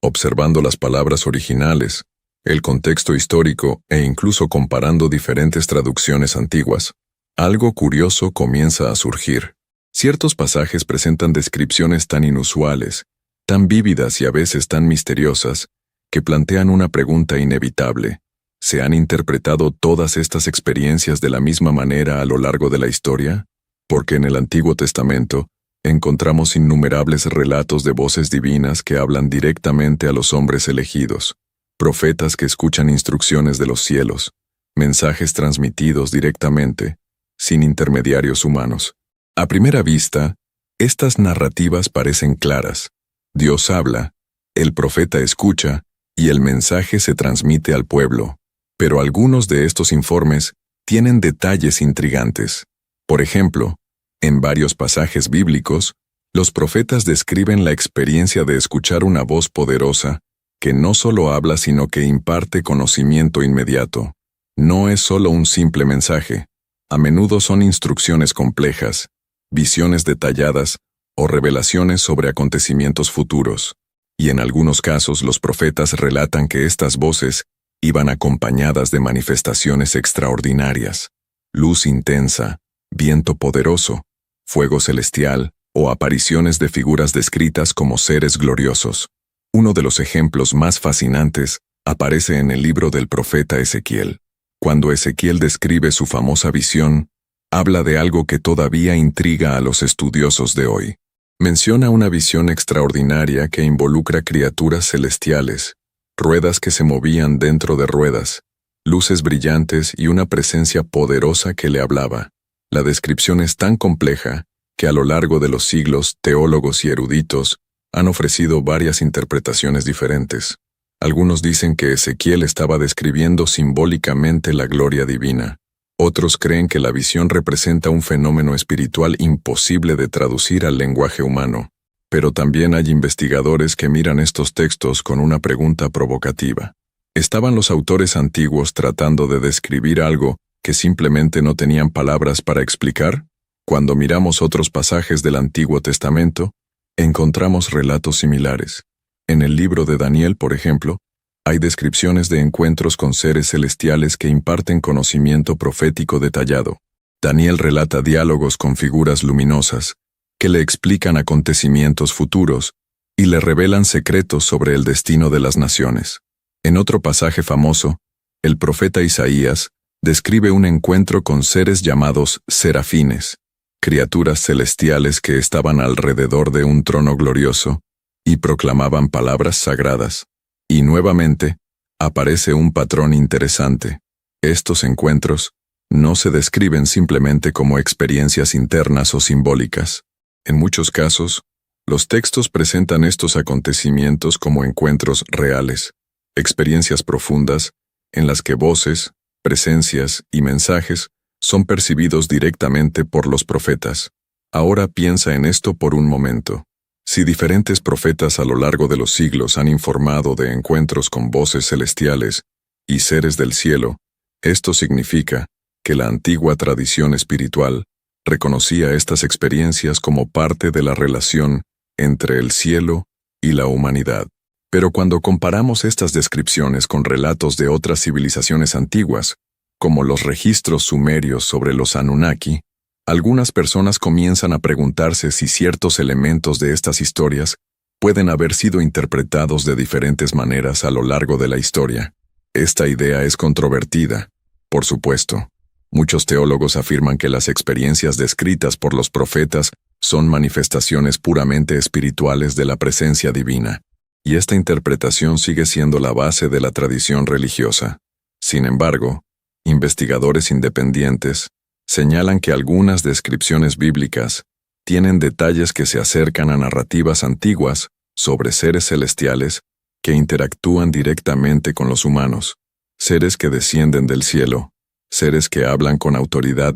observando las palabras originales, el contexto histórico e incluso comparando diferentes traducciones antiguas, algo curioso comienza a surgir. Ciertos pasajes presentan descripciones tan inusuales, tan vívidas y a veces tan misteriosas, que plantean una pregunta inevitable. ¿Se han interpretado todas estas experiencias de la misma manera a lo largo de la historia? Porque en el Antiguo Testamento encontramos innumerables relatos de voces divinas que hablan directamente a los hombres elegidos, profetas que escuchan instrucciones de los cielos, mensajes transmitidos directamente, sin intermediarios humanos. A primera vista, estas narrativas parecen claras. Dios habla, el profeta escucha, y el mensaje se transmite al pueblo. Pero algunos de estos informes tienen detalles intrigantes. Por ejemplo, en varios pasajes bíblicos, los profetas describen la experiencia de escuchar una voz poderosa, que no solo habla sino que imparte conocimiento inmediato. No es solo un simple mensaje. A menudo son instrucciones complejas, visiones detalladas o revelaciones sobre acontecimientos futuros. Y en algunos casos los profetas relatan que estas voces iban acompañadas de manifestaciones extraordinarias, luz intensa, viento poderoso, fuego celestial o apariciones de figuras descritas como seres gloriosos. Uno de los ejemplos más fascinantes aparece en el libro del profeta Ezequiel. Cuando Ezequiel describe su famosa visión, habla de algo que todavía intriga a los estudiosos de hoy. Menciona una visión extraordinaria que involucra criaturas celestiales, ruedas que se movían dentro de ruedas, luces brillantes y una presencia poderosa que le hablaba. La descripción es tan compleja que a lo largo de los siglos teólogos y eruditos han ofrecido varias interpretaciones diferentes. Algunos dicen que Ezequiel estaba describiendo simbólicamente la gloria divina. Otros creen que la visión representa un fenómeno espiritual imposible de traducir al lenguaje humano. Pero también hay investigadores que miran estos textos con una pregunta provocativa. ¿Estaban los autores antiguos tratando de describir algo que simplemente no tenían palabras para explicar? Cuando miramos otros pasajes del Antiguo Testamento, encontramos relatos similares. En el libro de Daniel, por ejemplo, hay descripciones de encuentros con seres celestiales que imparten conocimiento profético detallado. Daniel relata diálogos con figuras luminosas, que le explican acontecimientos futuros y le revelan secretos sobre el destino de las naciones. En otro pasaje famoso, el profeta Isaías describe un encuentro con seres llamados serafines, criaturas celestiales que estaban alrededor de un trono glorioso y proclamaban palabras sagradas. Y nuevamente, aparece un patrón interesante. Estos encuentros no se describen simplemente como experiencias internas o simbólicas. En muchos casos, los textos presentan estos acontecimientos como encuentros reales, experiencias profundas, en las que voces, presencias y mensajes son percibidos directamente por los profetas. Ahora piensa en esto por un momento. Si diferentes profetas a lo largo de los siglos han informado de encuentros con voces celestiales y seres del cielo, esto significa que la antigua tradición espiritual reconocía estas experiencias como parte de la relación entre el cielo y la humanidad. Pero cuando comparamos estas descripciones con relatos de otras civilizaciones antiguas, como los registros sumerios sobre los Anunnaki, algunas personas comienzan a preguntarse si ciertos elementos de estas historias pueden haber sido interpretados de diferentes maneras a lo largo de la historia. Esta idea es controvertida, por supuesto. Muchos teólogos afirman que las experiencias descritas por los profetas son manifestaciones puramente espirituales de la presencia divina, y esta interpretación sigue siendo la base de la tradición religiosa. Sin embargo, investigadores independientes señalan que algunas descripciones bíblicas tienen detalles que se acercan a narrativas antiguas sobre seres celestiales que interactúan directamente con los humanos, seres que descienden del cielo, seres que hablan con autoridad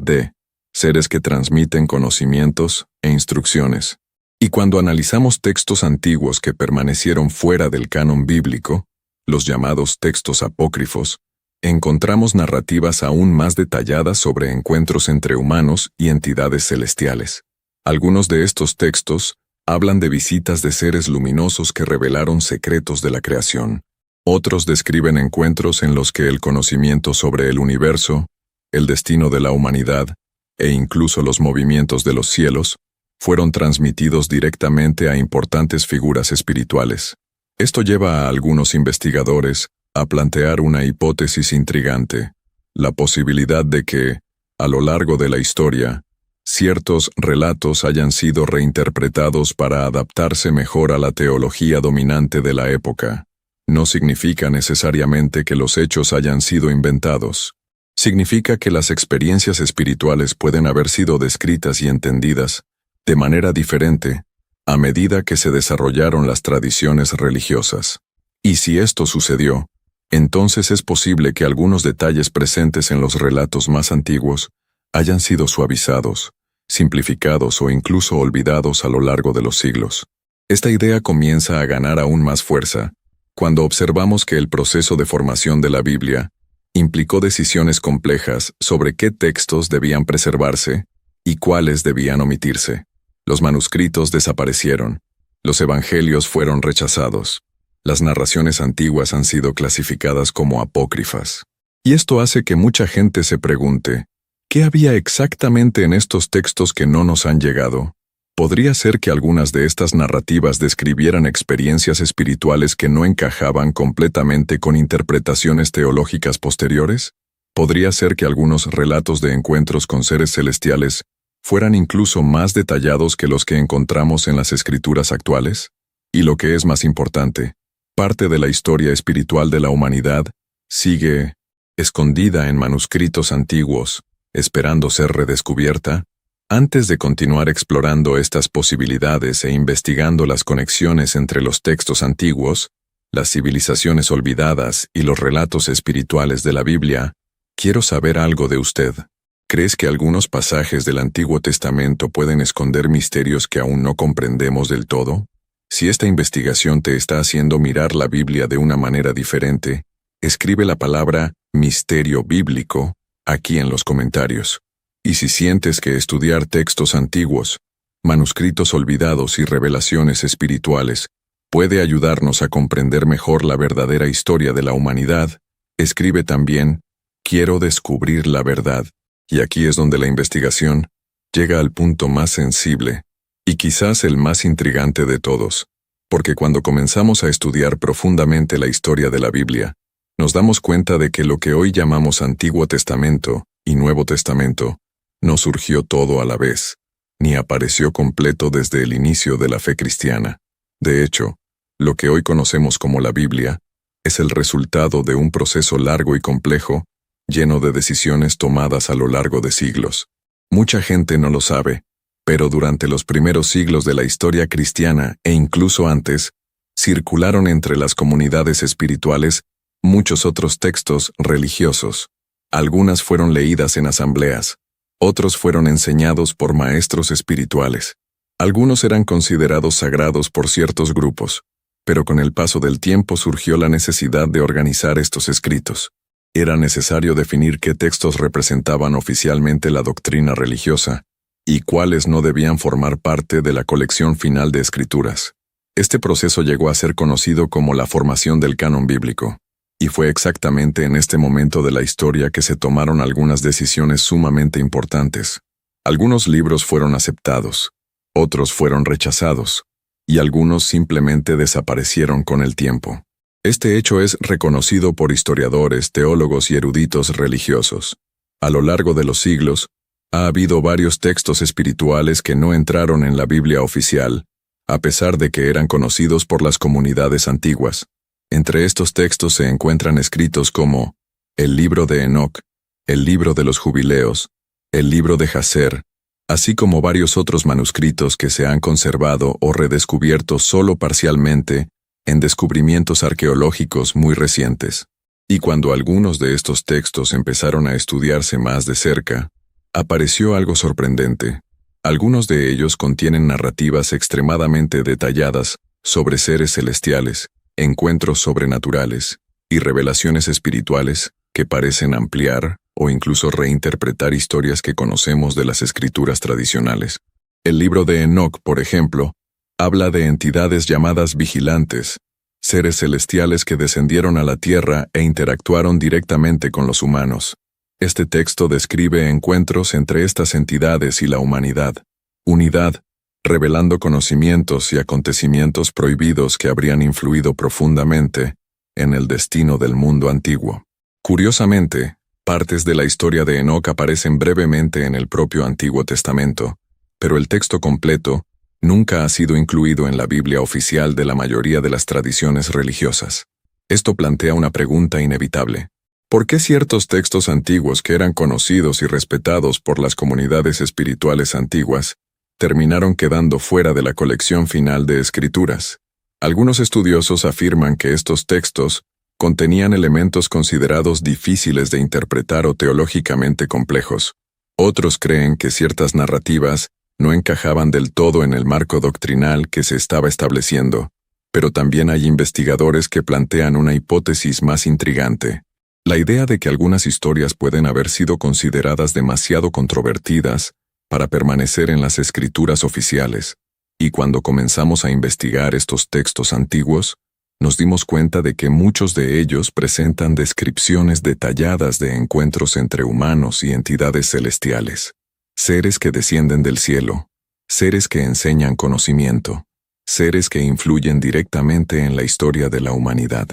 seres que transmiten conocimientos e instrucciones. Y cuando analizamos textos antiguos que permanecieron fuera del canon bíblico, los llamados textos apócrifos, encontramos narrativas aún más detalladas sobre encuentros entre humanos y entidades celestiales. Algunos de estos textos hablan de visitas de seres luminosos que revelaron secretos de la creación. Otros describen encuentros en los que el conocimiento sobre el universo, el destino de la humanidad e incluso los movimientos de los cielos fueron transmitidos directamente a importantes figuras espirituales. Esto lleva a algunos investigadores a plantear una hipótesis intrigante, la posibilidad de que, a lo largo de la historia, ciertos relatos hayan sido reinterpretados para adaptarse mejor a la teología dominante de la época. No significa necesariamente que los hechos hayan sido inventados. Significa que las experiencias espirituales pueden haber sido descritas y entendidas de manera diferente a medida que se desarrollaron las tradiciones religiosas. Y si esto sucedió, entonces es posible que algunos detalles presentes en los relatos más antiguos hayan sido suavizados, simplificados o incluso olvidados a lo largo de los siglos. Esta idea comienza a ganar aún más fuerza cuando observamos que el proceso de formación de la Biblia implicó decisiones complejas sobre qué textos debían preservarse y cuáles debían omitirse. Los manuscritos desaparecieron, los evangelios fueron rechazados, las narraciones antiguas han sido clasificadas como apócrifas. Y esto hace que mucha gente se pregunte, ¿qué había exactamente en estos textos que no nos han llegado? ¿Podría ser que algunas de estas narrativas describieran experiencias espirituales que no encajaban completamente con interpretaciones teológicas posteriores? ¿Podría ser que algunos relatos de encuentros con seres celestiales fueran incluso más detallados que los que encontramos en las escrituras actuales? Y lo que es más importante, parte de la historia espiritual de la humanidad sigue escondida en manuscritos antiguos, esperando ser redescubierta. Antes de continuar explorando estas posibilidades e investigando las conexiones entre los textos antiguos, las civilizaciones olvidadas y los relatos espirituales de la Biblia, quiero saber algo de usted. ¿Crees que algunos pasajes del Antiguo Testamento pueden esconder misterios que aún no comprendemos del todo? Si esta investigación te está haciendo mirar la Biblia de una manera diferente, escribe la palabra misterio bíblico aquí en los comentarios. Y si sientes que estudiar textos antiguos, manuscritos olvidados y revelaciones espirituales puede ayudarnos a comprender mejor la verdadera historia de la humanidad, escribe también, quiero descubrir la verdad. Y aquí es donde la investigación llega al punto más sensible, y quizás el más intrigante de todos, porque cuando comenzamos a estudiar profundamente la historia de la Biblia, nos damos cuenta de que lo que hoy llamamos Antiguo Testamento y Nuevo Testamento no surgió todo a la vez, ni apareció completo desde el inicio de la fe cristiana. De hecho, lo que hoy conocemos como la Biblia es el resultado de un proceso largo y complejo, lleno de decisiones tomadas a lo largo de siglos. Mucha gente no lo sabe, pero durante los primeros siglos de la historia cristiana e incluso antes, circularon entre las comunidades espirituales muchos otros textos religiosos. Algunas fueron leídas en asambleas, otros fueron enseñados por maestros espirituales. Algunos eran considerados sagrados por ciertos grupos, pero con el paso del tiempo surgió la necesidad de organizar estos escritos. Era necesario definir qué textos representaban oficialmente la doctrina religiosa y cuáles no debían formar parte de la colección final de escrituras. Este proceso llegó a ser conocido como la formación del canon bíblico. Y fue exactamente en este momento de la historia que se tomaron algunas decisiones sumamente importantes. Algunos libros fueron aceptados, otros fueron rechazados, y algunos simplemente desaparecieron con el tiempo. Este hecho es reconocido por historiadores, teólogos y eruditos religiosos. A lo largo de los siglos, ha habido varios textos espirituales que no entraron en la Biblia oficial, a pesar de que eran conocidos por las comunidades antiguas. Entre estos textos se encuentran escritos como el libro de Enoc, el libro de los jubileos, el libro de Jaser, así como varios otros manuscritos que se han conservado o redescubierto solo parcialmente en descubrimientos arqueológicos muy recientes. Y cuando algunos de estos textos empezaron a estudiarse más de cerca, apareció algo sorprendente. Algunos de ellos contienen narrativas extremadamente detalladas sobre seres celestiales, encuentros sobrenaturales y revelaciones espirituales que parecen ampliar o incluso reinterpretar historias que conocemos de las escrituras tradicionales. El libro de Enoc, por ejemplo, habla de entidades llamadas vigilantes, seres celestiales que descendieron a la tierra e interactuaron directamente con los humanos. Este texto describe encuentros entre estas entidades y la humanidad, unidad, revelando conocimientos y acontecimientos prohibidos que habrían influido profundamente en el destino del mundo antiguo. Curiosamente, partes de la historia de Enoc aparecen brevemente en el propio Antiguo Testamento, pero el texto completo nunca ha sido incluido en la Biblia oficial de la mayoría de las tradiciones religiosas. Esto plantea una pregunta inevitable. ¿Por qué ciertos textos antiguos que eran conocidos y respetados por las comunidades espirituales antiguas terminaron quedando fuera de la colección final de escrituras? Algunos estudiosos afirman que estos textos contenían elementos considerados difíciles de interpretar o teológicamente complejos. Otros creen que ciertas narrativas no encajaban del todo en el marco doctrinal que se estaba estableciendo, pero también hay investigadores que plantean una hipótesis más intrigante: la idea de que algunas historias pueden haber sido consideradas demasiado controvertidas para permanecer en las escrituras oficiales. Y cuando comenzamos a investigar estos textos antiguos, nos dimos cuenta de que muchos de ellos presentan descripciones detalladas de encuentros entre humanos y entidades celestiales, seres que descienden del cielo, seres que enseñan conocimiento, seres que influyen directamente en la historia de la humanidad.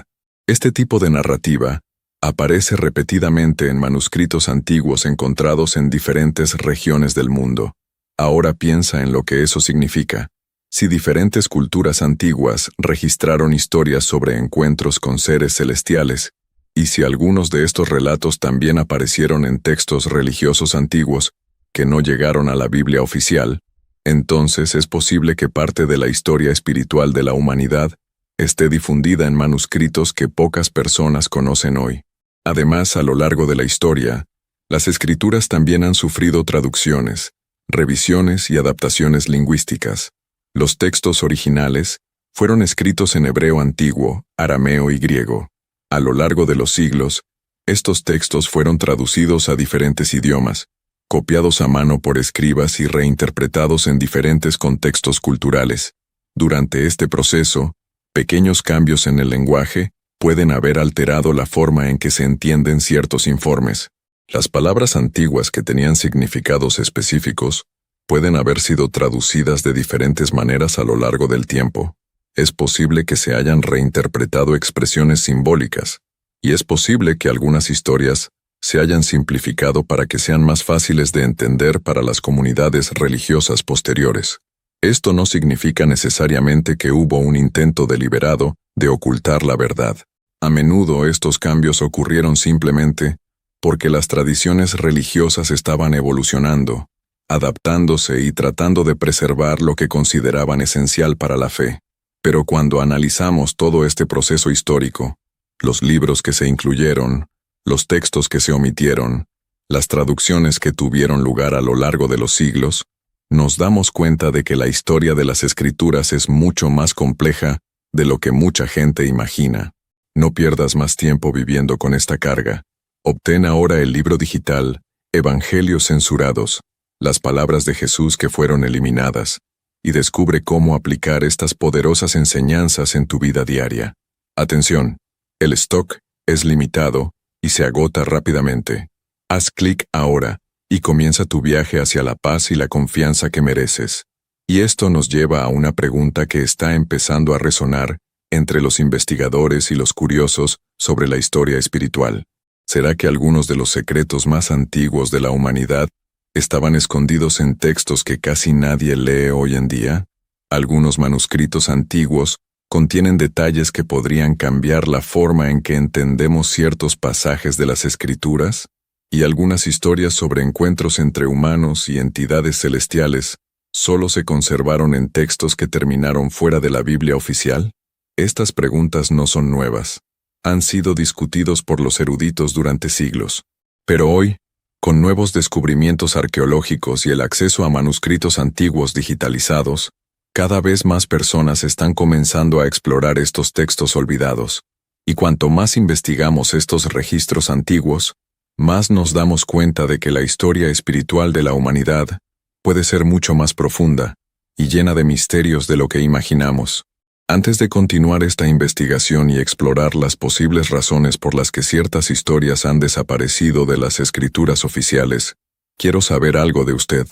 Este tipo de narrativa aparece repetidamente en manuscritos antiguos encontrados en diferentes regiones del mundo. Ahora piensa en lo que eso significa. Si diferentes culturas antiguas registraron historias sobre encuentros con seres celestiales, y si algunos de estos relatos también aparecieron en textos religiosos antiguos que no llegaron a la Biblia oficial, entonces es posible que parte de la historia espiritual de la humanidad esté difundida en manuscritos que pocas personas conocen hoy. Además, a lo largo de la historia, las escrituras también han sufrido traducciones, revisiones y adaptaciones lingüísticas. Los textos originales fueron escritos en hebreo antiguo, arameo y griego. A lo largo de los siglos, estos textos fueron traducidos a diferentes idiomas, copiados a mano por escribas y reinterpretados en diferentes contextos culturales. Durante este proceso, pequeños cambios en el lenguaje pueden haber alterado la forma en que se entienden ciertos informes. Las palabras antiguas que tenían significados específicos pueden haber sido traducidas de diferentes maneras a lo largo del tiempo. Es posible que se hayan reinterpretado expresiones simbólicas, y es posible que algunas historias se hayan simplificado para que sean más fáciles de entender para las comunidades religiosas posteriores. Esto no significa necesariamente que hubo un intento deliberado de ocultar la verdad. A menudo estos cambios ocurrieron simplemente porque las tradiciones religiosas estaban evolucionando, adaptándose y tratando de preservar lo que consideraban esencial para la fe. Pero cuando analizamos todo este proceso histórico, los libros que se incluyeron, los textos que se omitieron, las traducciones que tuvieron lugar a lo largo de los siglos, nos damos cuenta de que la historia de las escrituras es mucho más compleja de lo que mucha gente imagina. No pierdas más tiempo viviendo con esta carga. Obtén ahora el libro digital, Evangelios censurados, las palabras de Jesús que fueron eliminadas, y descubre cómo aplicar estas poderosas enseñanzas en tu vida diaria. Atención, el stock es limitado y se agota rápidamente. Haz clic ahora y comienza tu viaje hacia la paz y la confianza que mereces. Y esto nos lleva a una pregunta que está empezando a resonar entre los investigadores y los curiosos sobre la historia espiritual. ¿Será que algunos de los secretos más antiguos de la humanidad estaban escondidos en textos que casi nadie lee hoy en día? Algunos manuscritos antiguos contienen detalles que podrían cambiar la forma en que entendemos ciertos pasajes de las Escrituras, y algunas historias sobre encuentros entre humanos y entidades celestiales solo se conservaron en textos que terminaron fuera de la Biblia oficial. Estas preguntas no son nuevas. Han sido discutidos por los eruditos durante siglos. Pero hoy, con nuevos descubrimientos arqueológicos y el acceso a manuscritos antiguos digitalizados, cada vez más personas están comenzando a explorar estos textos olvidados. Y cuanto más investigamos estos registros antiguos, más nos damos cuenta de que la historia espiritual de la humanidad puede ser mucho más profunda y llena de misterios de lo que imaginamos. Antes de continuar esta investigación y explorar las posibles razones por las que ciertas historias han desaparecido de las escrituras oficiales, quiero saber algo de usted.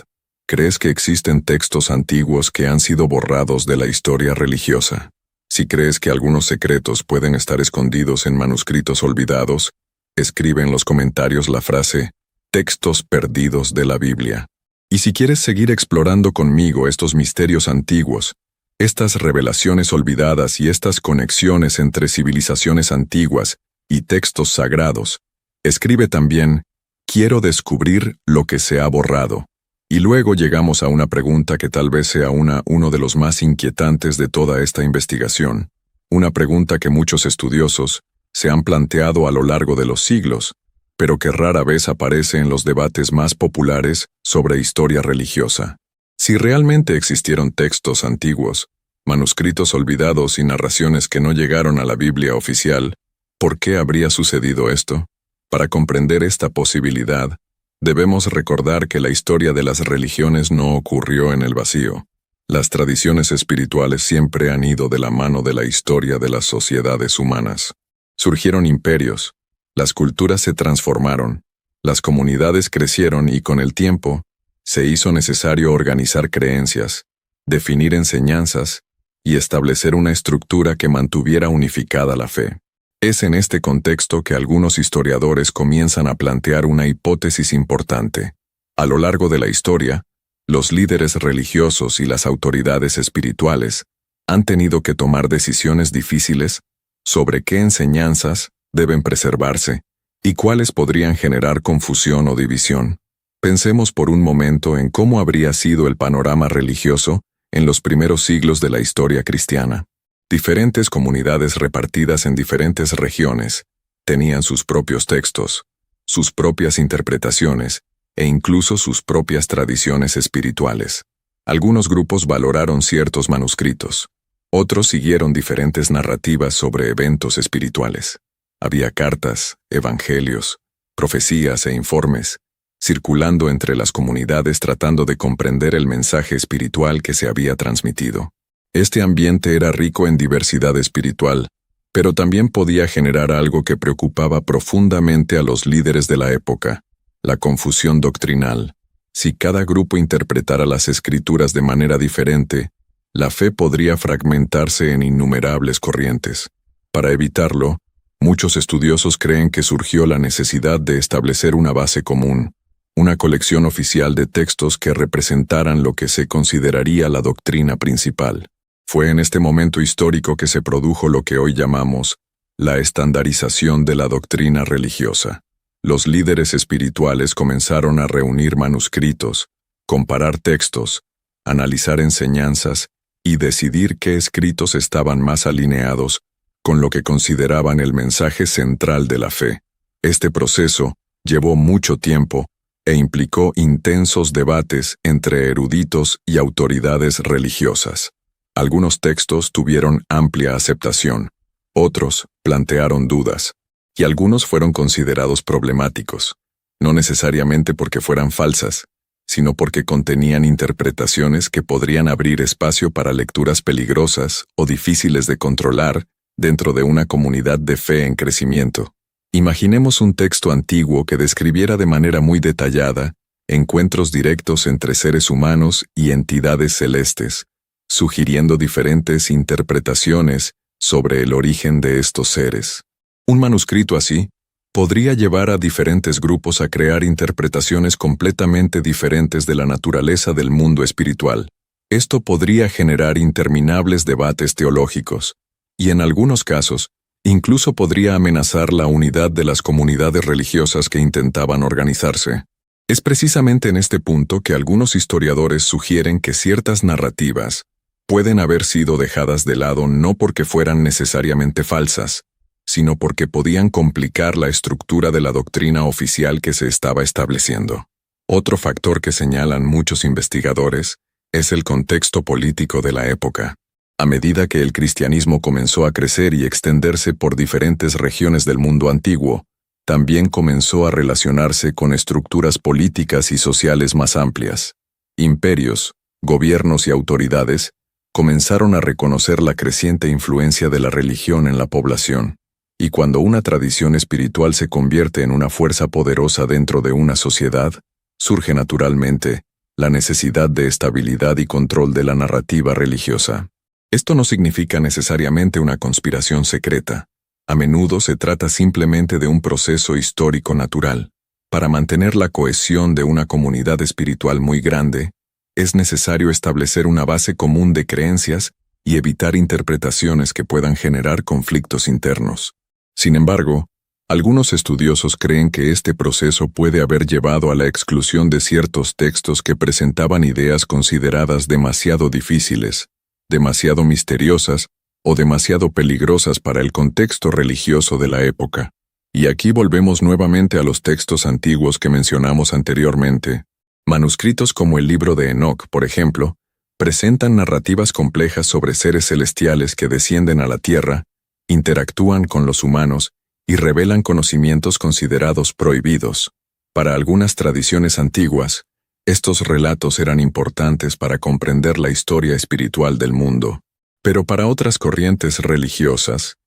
¿Crees que existen textos antiguos que han sido borrados de la historia religiosa? Si crees que algunos secretos pueden estar escondidos en manuscritos olvidados, escribe en los comentarios la frase «Textos perdidos de la Biblia». Y si quieres seguir explorando conmigo estos misterios antiguos, estas revelaciones olvidadas y estas conexiones entre civilizaciones antiguas y textos sagrados, Escribe también, quiero descubrir lo que se ha borrado. Y luego llegamos a una pregunta que tal vez sea uno de los más inquietantes de toda esta investigación. Una pregunta que muchos estudiosos se han planteado a lo largo de los siglos, pero que rara vez aparece en los debates más populares sobre historia religiosa. Si realmente existieron textos antiguos, manuscritos olvidados y narraciones que no llegaron a la Biblia oficial, ¿por qué habría sucedido esto? Para comprender esta posibilidad, debemos recordar que la historia de las religiones no ocurrió en el vacío. Las tradiciones espirituales siempre han ido de la mano de la historia de las sociedades humanas. Surgieron imperios, las culturas se transformaron, las comunidades crecieron y con el tiempo, se hizo necesario organizar creencias, definir enseñanzas y establecer una estructura que mantuviera unificada la fe. Es en este contexto que algunos historiadores comienzan a plantear una hipótesis importante. A lo largo de la historia, los líderes religiosos y las autoridades espirituales han tenido que tomar decisiones difíciles sobre qué enseñanzas deben preservarse y cuáles podrían generar confusión o división. Pensemos por un momento en cómo habría sido el panorama religioso en los primeros siglos de la historia cristiana. Diferentes comunidades repartidas en diferentes regiones tenían sus propios textos, sus propias interpretaciones e incluso sus propias tradiciones espirituales. Algunos grupos valoraron ciertos manuscritos, otros siguieron diferentes narrativas sobre eventos espirituales. Había cartas, evangelios, profecías e informes, circulando entre las comunidades tratando de comprender el mensaje espiritual que se había transmitido. Este ambiente era rico en diversidad espiritual, pero también podía generar algo que preocupaba profundamente a los líderes de la época, la confusión doctrinal. Si cada grupo interpretara las escrituras de manera diferente, la fe podría fragmentarse en innumerables corrientes. Para evitarlo, muchos estudiosos creen que surgió la necesidad de establecer una base común, una colección oficial de textos que representaran lo que se consideraría la doctrina principal. Fue en este momento histórico que se produjo lo que hoy llamamos la estandarización de la doctrina religiosa. Los líderes espirituales comenzaron a reunir manuscritos, comparar textos, analizar enseñanzas y decidir qué escritos estaban más alineados con lo que consideraban el mensaje central de la fe. Este proceso llevó mucho tiempo e implicó intensos debates entre eruditos y autoridades religiosas. Algunos textos tuvieron amplia aceptación, otros plantearon dudas, y algunos fueron considerados problemáticos, no necesariamente porque fueran falsas, sino porque contenían interpretaciones que podrían abrir espacio para lecturas peligrosas o difíciles de controlar dentro de una comunidad de fe en crecimiento. Imaginemos un texto antiguo que describiera de manera muy detallada encuentros directos entre seres humanos y entidades celestes, sugiriendo diferentes interpretaciones sobre el origen de estos seres. Un manuscrito así podría llevar a diferentes grupos a crear interpretaciones completamente diferentes de la naturaleza del mundo espiritual. Esto podría generar interminables debates teológicos, y en algunos casos, incluso podría amenazar la unidad de las comunidades religiosas que intentaban organizarse. Es precisamente en este punto que algunos historiadores sugieren que ciertas narrativas pueden haber sido dejadas de lado no porque fueran necesariamente falsas, sino porque podían complicar la estructura de la doctrina oficial que se estaba estableciendo. Otro factor que señalan muchos investigadores es el contexto político de la época. A medida que el cristianismo comenzó a crecer y extenderse por diferentes regiones del mundo antiguo, también comenzó a relacionarse con estructuras políticas y sociales más amplias. Imperios, gobiernos y autoridades comenzaron a reconocer la creciente influencia de la religión en la población, y cuando una tradición espiritual se convierte en una fuerza poderosa dentro de una sociedad, surge naturalmente la necesidad de estabilidad y control de la narrativa religiosa. Esto no significa necesariamente una conspiración secreta. A menudo se trata simplemente de un proceso histórico natural. Para mantener la cohesión de una comunidad espiritual muy grande, es necesario establecer una base común de creencias y evitar interpretaciones que puedan generar conflictos internos. Sin embargo, Algunos estudiosos creen que este proceso puede haber llevado a la exclusión de ciertos textos que presentaban ideas consideradas demasiado difíciles, demasiado misteriosas o demasiado peligrosas para el contexto religioso de la época. Y aquí volvemos nuevamente a los textos antiguos que mencionamos anteriormente. Manuscritos como el libro de Enoc, por ejemplo, presentan narrativas complejas sobre seres celestiales que descienden a la tierra, interactúan con los humanos y revelan conocimientos considerados prohibidos. Para algunas tradiciones antiguas, estos relatos eran importantes para comprender la historia espiritual del mundo. Pero para otras corrientes religiosas,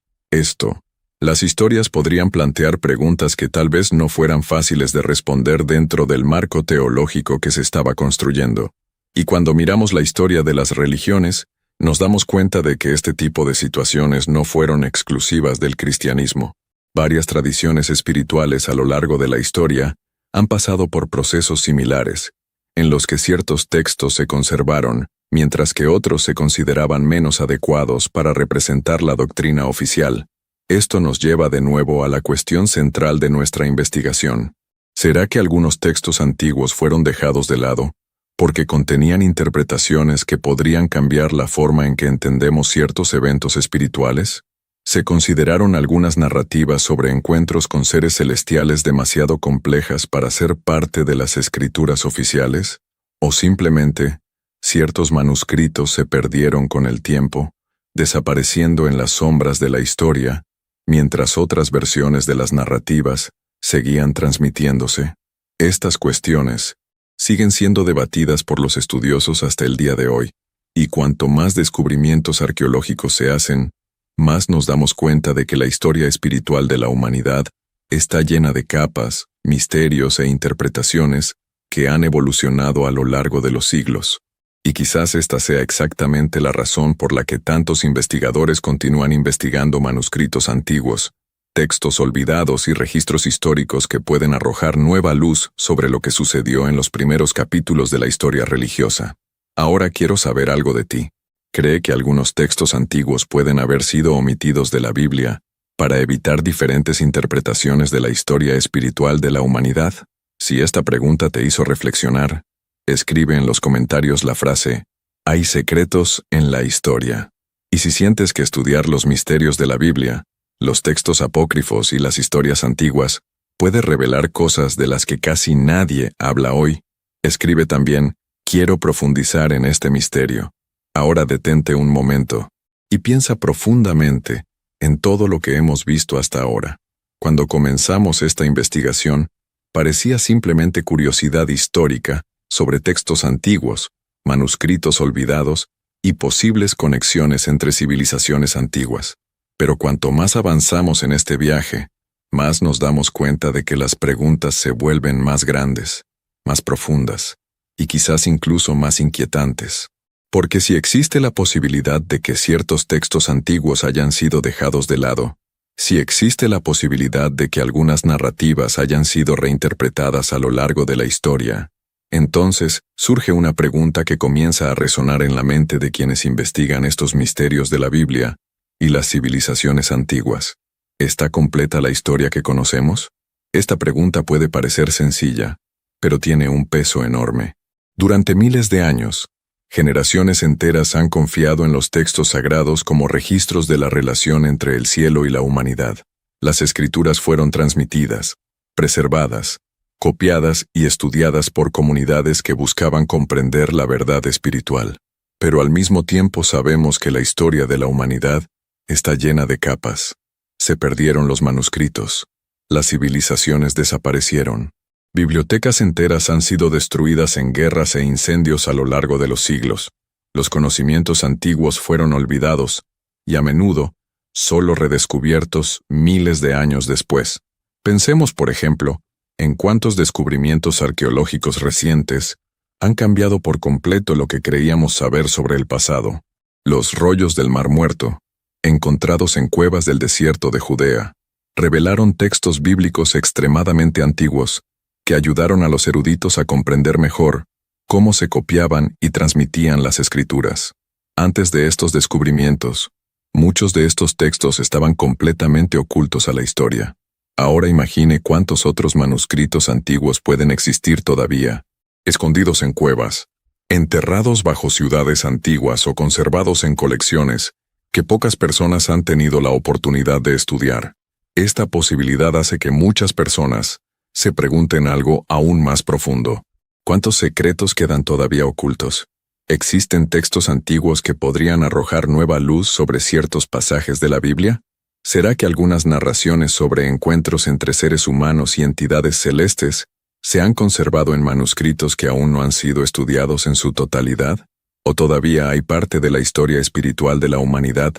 las historias podrían plantear preguntas que tal vez no fueran fáciles de responder dentro del marco teológico que se estaba construyendo. Y cuando miramos la historia de las religiones, nos damos cuenta de que este tipo de situaciones no fueron exclusivas del cristianismo. Varias tradiciones espirituales a lo largo de la historia han pasado por procesos similares, en los que ciertos textos se conservaron, mientras que otros se consideraban menos adecuados para representar la doctrina oficial. Esto nos lleva de nuevo a la cuestión central de nuestra investigación. ¿Será que algunos textos antiguos fueron dejados de lado porque contenían interpretaciones que podrían cambiar la forma en que entendemos ciertos eventos espirituales? ¿Se consideraron algunas narrativas sobre encuentros con seres celestiales demasiado complejas para ser parte de las escrituras oficiales? ¿O simplemente, ciertos manuscritos se perdieron con el tiempo, desapareciendo en las sombras de la historia, mientras otras versiones de las narrativas seguían transmitiéndose? Estas cuestiones siguen siendo debatidas por los estudiosos hasta el día de hoy, y cuanto más descubrimientos arqueológicos se hacen, más nos damos cuenta de que la historia espiritual de la humanidad está llena de capas, misterios e interpretaciones que han evolucionado a lo largo de los siglos. Y quizás esta sea exactamente la razón por la que tantos investigadores continúan investigando manuscritos antiguos, textos olvidados y registros históricos que pueden arrojar nueva luz sobre lo que sucedió en los primeros capítulos de la historia religiosa. Ahora quiero saber algo de ti. ¿Cree que algunos textos antiguos pueden haber sido omitidos de la Biblia para evitar diferentes interpretaciones de la historia espiritual de la humanidad? Si esta pregunta te hizo reflexionar, escribe en los comentarios la frase, «Hay secretos en la historia». Y si sientes que estudiar los misterios de la Biblia, los textos apócrifos y las historias antiguas puede revelar cosas de las que casi nadie habla hoy, escribe también, «Quiero profundizar en este misterio». Ahora detente un momento y piensa profundamente en todo lo que hemos visto hasta ahora. Cuando comenzamos esta investigación, parecía simplemente curiosidad histórica sobre textos antiguos, manuscritos olvidados y posibles conexiones entre civilizaciones antiguas. Pero cuanto más avanzamos en este viaje, más nos damos cuenta de que las preguntas se vuelven más grandes, más profundas y quizás incluso más inquietantes. Porque si existe la posibilidad de que ciertos textos antiguos hayan sido dejados de lado, si existe la posibilidad de que algunas narrativas hayan sido reinterpretadas a lo largo de la historia, entonces surge una pregunta que comienza a resonar en la mente de quienes investigan estos misterios de la Biblia y las civilizaciones antiguas. ¿Está completa la historia que conocemos? Esta pregunta puede parecer sencilla, pero tiene un peso enorme. Durante miles de años, generaciones enteras han confiado en los textos sagrados como registros de la relación entre el cielo y la humanidad. Las escrituras fueron transmitidas, preservadas, copiadas y estudiadas por comunidades que buscaban comprender la verdad espiritual. Pero al mismo tiempo sabemos que la historia de la humanidad está llena de capas. Se perdieron los manuscritos. Las civilizaciones desaparecieron. Bibliotecas enteras han sido destruidas en guerras e incendios a lo largo de los siglos. Los conocimientos antiguos fueron olvidados y a menudo solo redescubiertos miles de años después. Pensemos, por ejemplo, en cuántos descubrimientos arqueológicos recientes han cambiado por completo lo que creíamos saber sobre el pasado. Los rollos del Mar Muerto, encontrados en cuevas del desierto de Judea, revelaron textos bíblicos extremadamente antiguos que ayudaron a los eruditos a comprender mejor cómo se copiaban y transmitían las escrituras. Antes de estos descubrimientos, muchos de estos textos estaban completamente ocultos a la historia. Ahora imagine cuántos otros manuscritos antiguos pueden existir todavía, escondidos en cuevas, enterrados bajo ciudades antiguas o conservados en colecciones que pocas personas han tenido la oportunidad de estudiar. Esta posibilidad hace que muchas personas se pregunten algo aún más profundo. ¿Cuántos secretos quedan todavía ocultos? ¿Existen textos antiguos que podrían arrojar nueva luz sobre ciertos pasajes de la Biblia? ¿Será que algunas narraciones sobre encuentros entre seres humanos y entidades celestes se han conservado en manuscritos que aún no han sido estudiados en su totalidad? ¿O todavía hay parte de la historia espiritual de la humanidad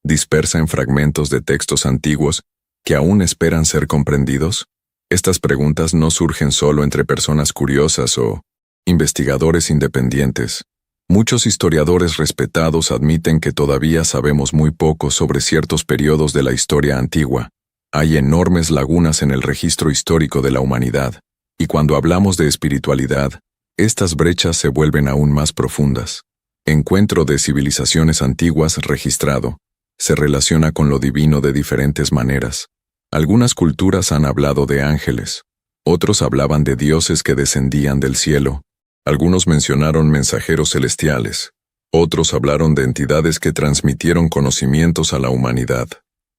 dispersa en fragmentos de textos antiguos que aún esperan ser comprendidos? Estas preguntas no surgen solo entre personas curiosas o investigadores independientes. Muchos historiadores respetados admiten que todavía sabemos muy poco sobre ciertos periodos de la historia antigua. Hay enormes lagunas en el registro histórico de la humanidad, y cuando hablamos de espiritualidad, estas brechas se vuelven aún más profundas. Encuentro de civilizaciones antiguas registrado se relaciona con lo divino de diferentes maneras. Algunas culturas han hablado de ángeles, otros hablaban de dioses que descendían del cielo, algunos mencionaron mensajeros celestiales, otros hablaron de entidades que transmitieron conocimientos a la humanidad.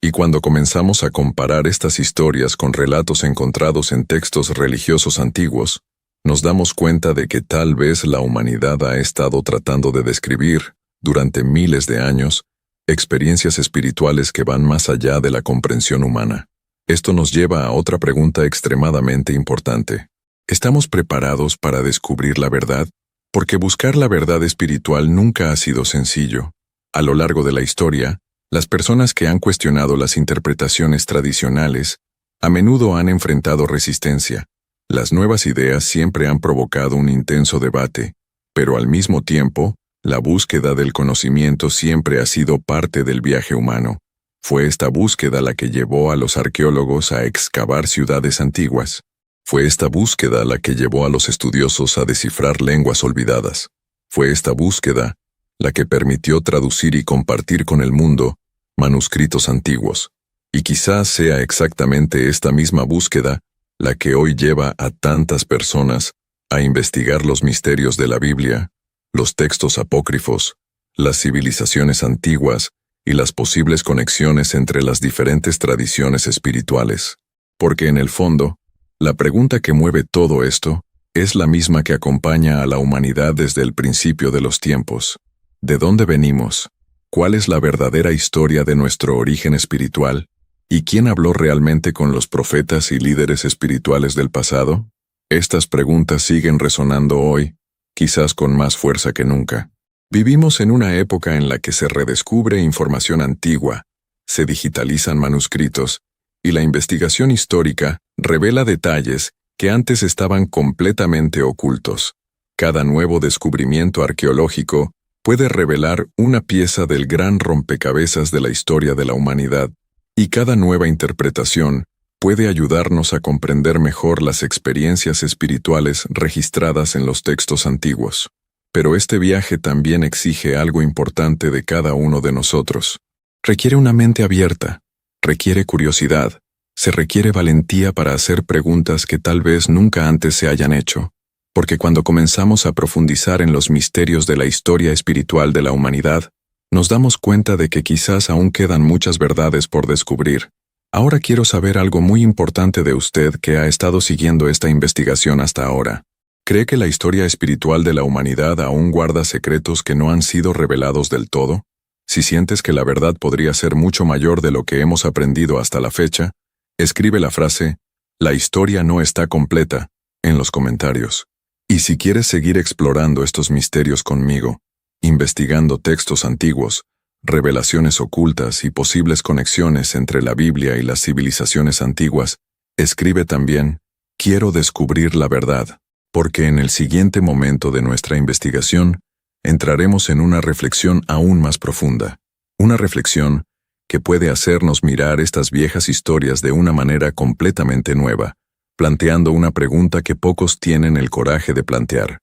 Y cuando comenzamos a comparar estas historias con relatos encontrados en textos religiosos antiguos, nos damos cuenta de que tal vez la humanidad ha estado tratando de describir, durante miles de años, experiencias espirituales que van más allá de la comprensión humana. Esto nos lleva a otra pregunta extremadamente importante. ¿Estamos preparados para descubrir la verdad? Porque buscar la verdad espiritual nunca ha sido sencillo. A lo largo de la historia, las personas que han cuestionado las interpretaciones tradicionales a menudo han enfrentado resistencia. Las nuevas ideas siempre han provocado un intenso debate, pero al mismo tiempo, la búsqueda del conocimiento siempre ha sido parte del viaje humano. Fue esta búsqueda la que llevó a los arqueólogos a excavar ciudades antiguas. Fue esta búsqueda la que llevó a los estudiosos a descifrar lenguas olvidadas. Fue esta búsqueda la que permitió traducir y compartir con el mundo manuscritos antiguos. Y quizás sea exactamente esta misma búsqueda la que hoy lleva a tantas personas a investigar los misterios de la Biblia, los textos apócrifos, las civilizaciones antiguas y las posibles conexiones entre las diferentes tradiciones espirituales. Porque en el fondo, la pregunta que mueve todo esto es la misma que acompaña a la humanidad desde el principio de los tiempos. ¿De dónde venimos? ¿Cuál es la verdadera historia de nuestro origen espiritual? ¿Y quién habló realmente con los profetas y líderes espirituales del pasado? Estas preguntas siguen resonando hoy, quizás con más fuerza que nunca. Vivimos en una época en la que se redescubre información antigua, se digitalizan manuscritos, y la investigación histórica revela detalles que antes estaban completamente ocultos. Cada nuevo descubrimiento arqueológico puede revelar una pieza del gran rompecabezas de la historia de la humanidad, y cada nueva interpretación puede ayudarnos a comprender mejor las experiencias espirituales registradas en los textos antiguos. Pero este viaje también exige algo importante de cada uno de nosotros. Requiere una mente abierta, requiere curiosidad, se requiere valentía para hacer preguntas que tal vez nunca antes se hayan hecho. Porque cuando comenzamos a profundizar en los misterios de la historia espiritual de la humanidad, nos damos cuenta de que quizás aún quedan muchas verdades por descubrir. Ahora quiero saber algo muy importante de usted que ha estado siguiendo esta investigación hasta ahora. ¿Cree que la historia espiritual de la humanidad aún guarda secretos que no han sido revelados del todo? Si sientes que la verdad podría ser mucho mayor de lo que hemos aprendido hasta la fecha, escribe la frase, "La historia no está completa", en los comentarios. Y si quieres seguir explorando estos misterios conmigo, investigando textos antiguos, revelaciones ocultas y posibles conexiones entre la Biblia y las civilizaciones antiguas, escribe también, "Quiero descubrir la verdad", porque en el siguiente momento de nuestra investigación, entraremos en una reflexión aún más profunda. Una reflexión que puede hacernos mirar estas viejas historias de una manera completamente nueva, planteando una pregunta que pocos tienen el coraje de plantear.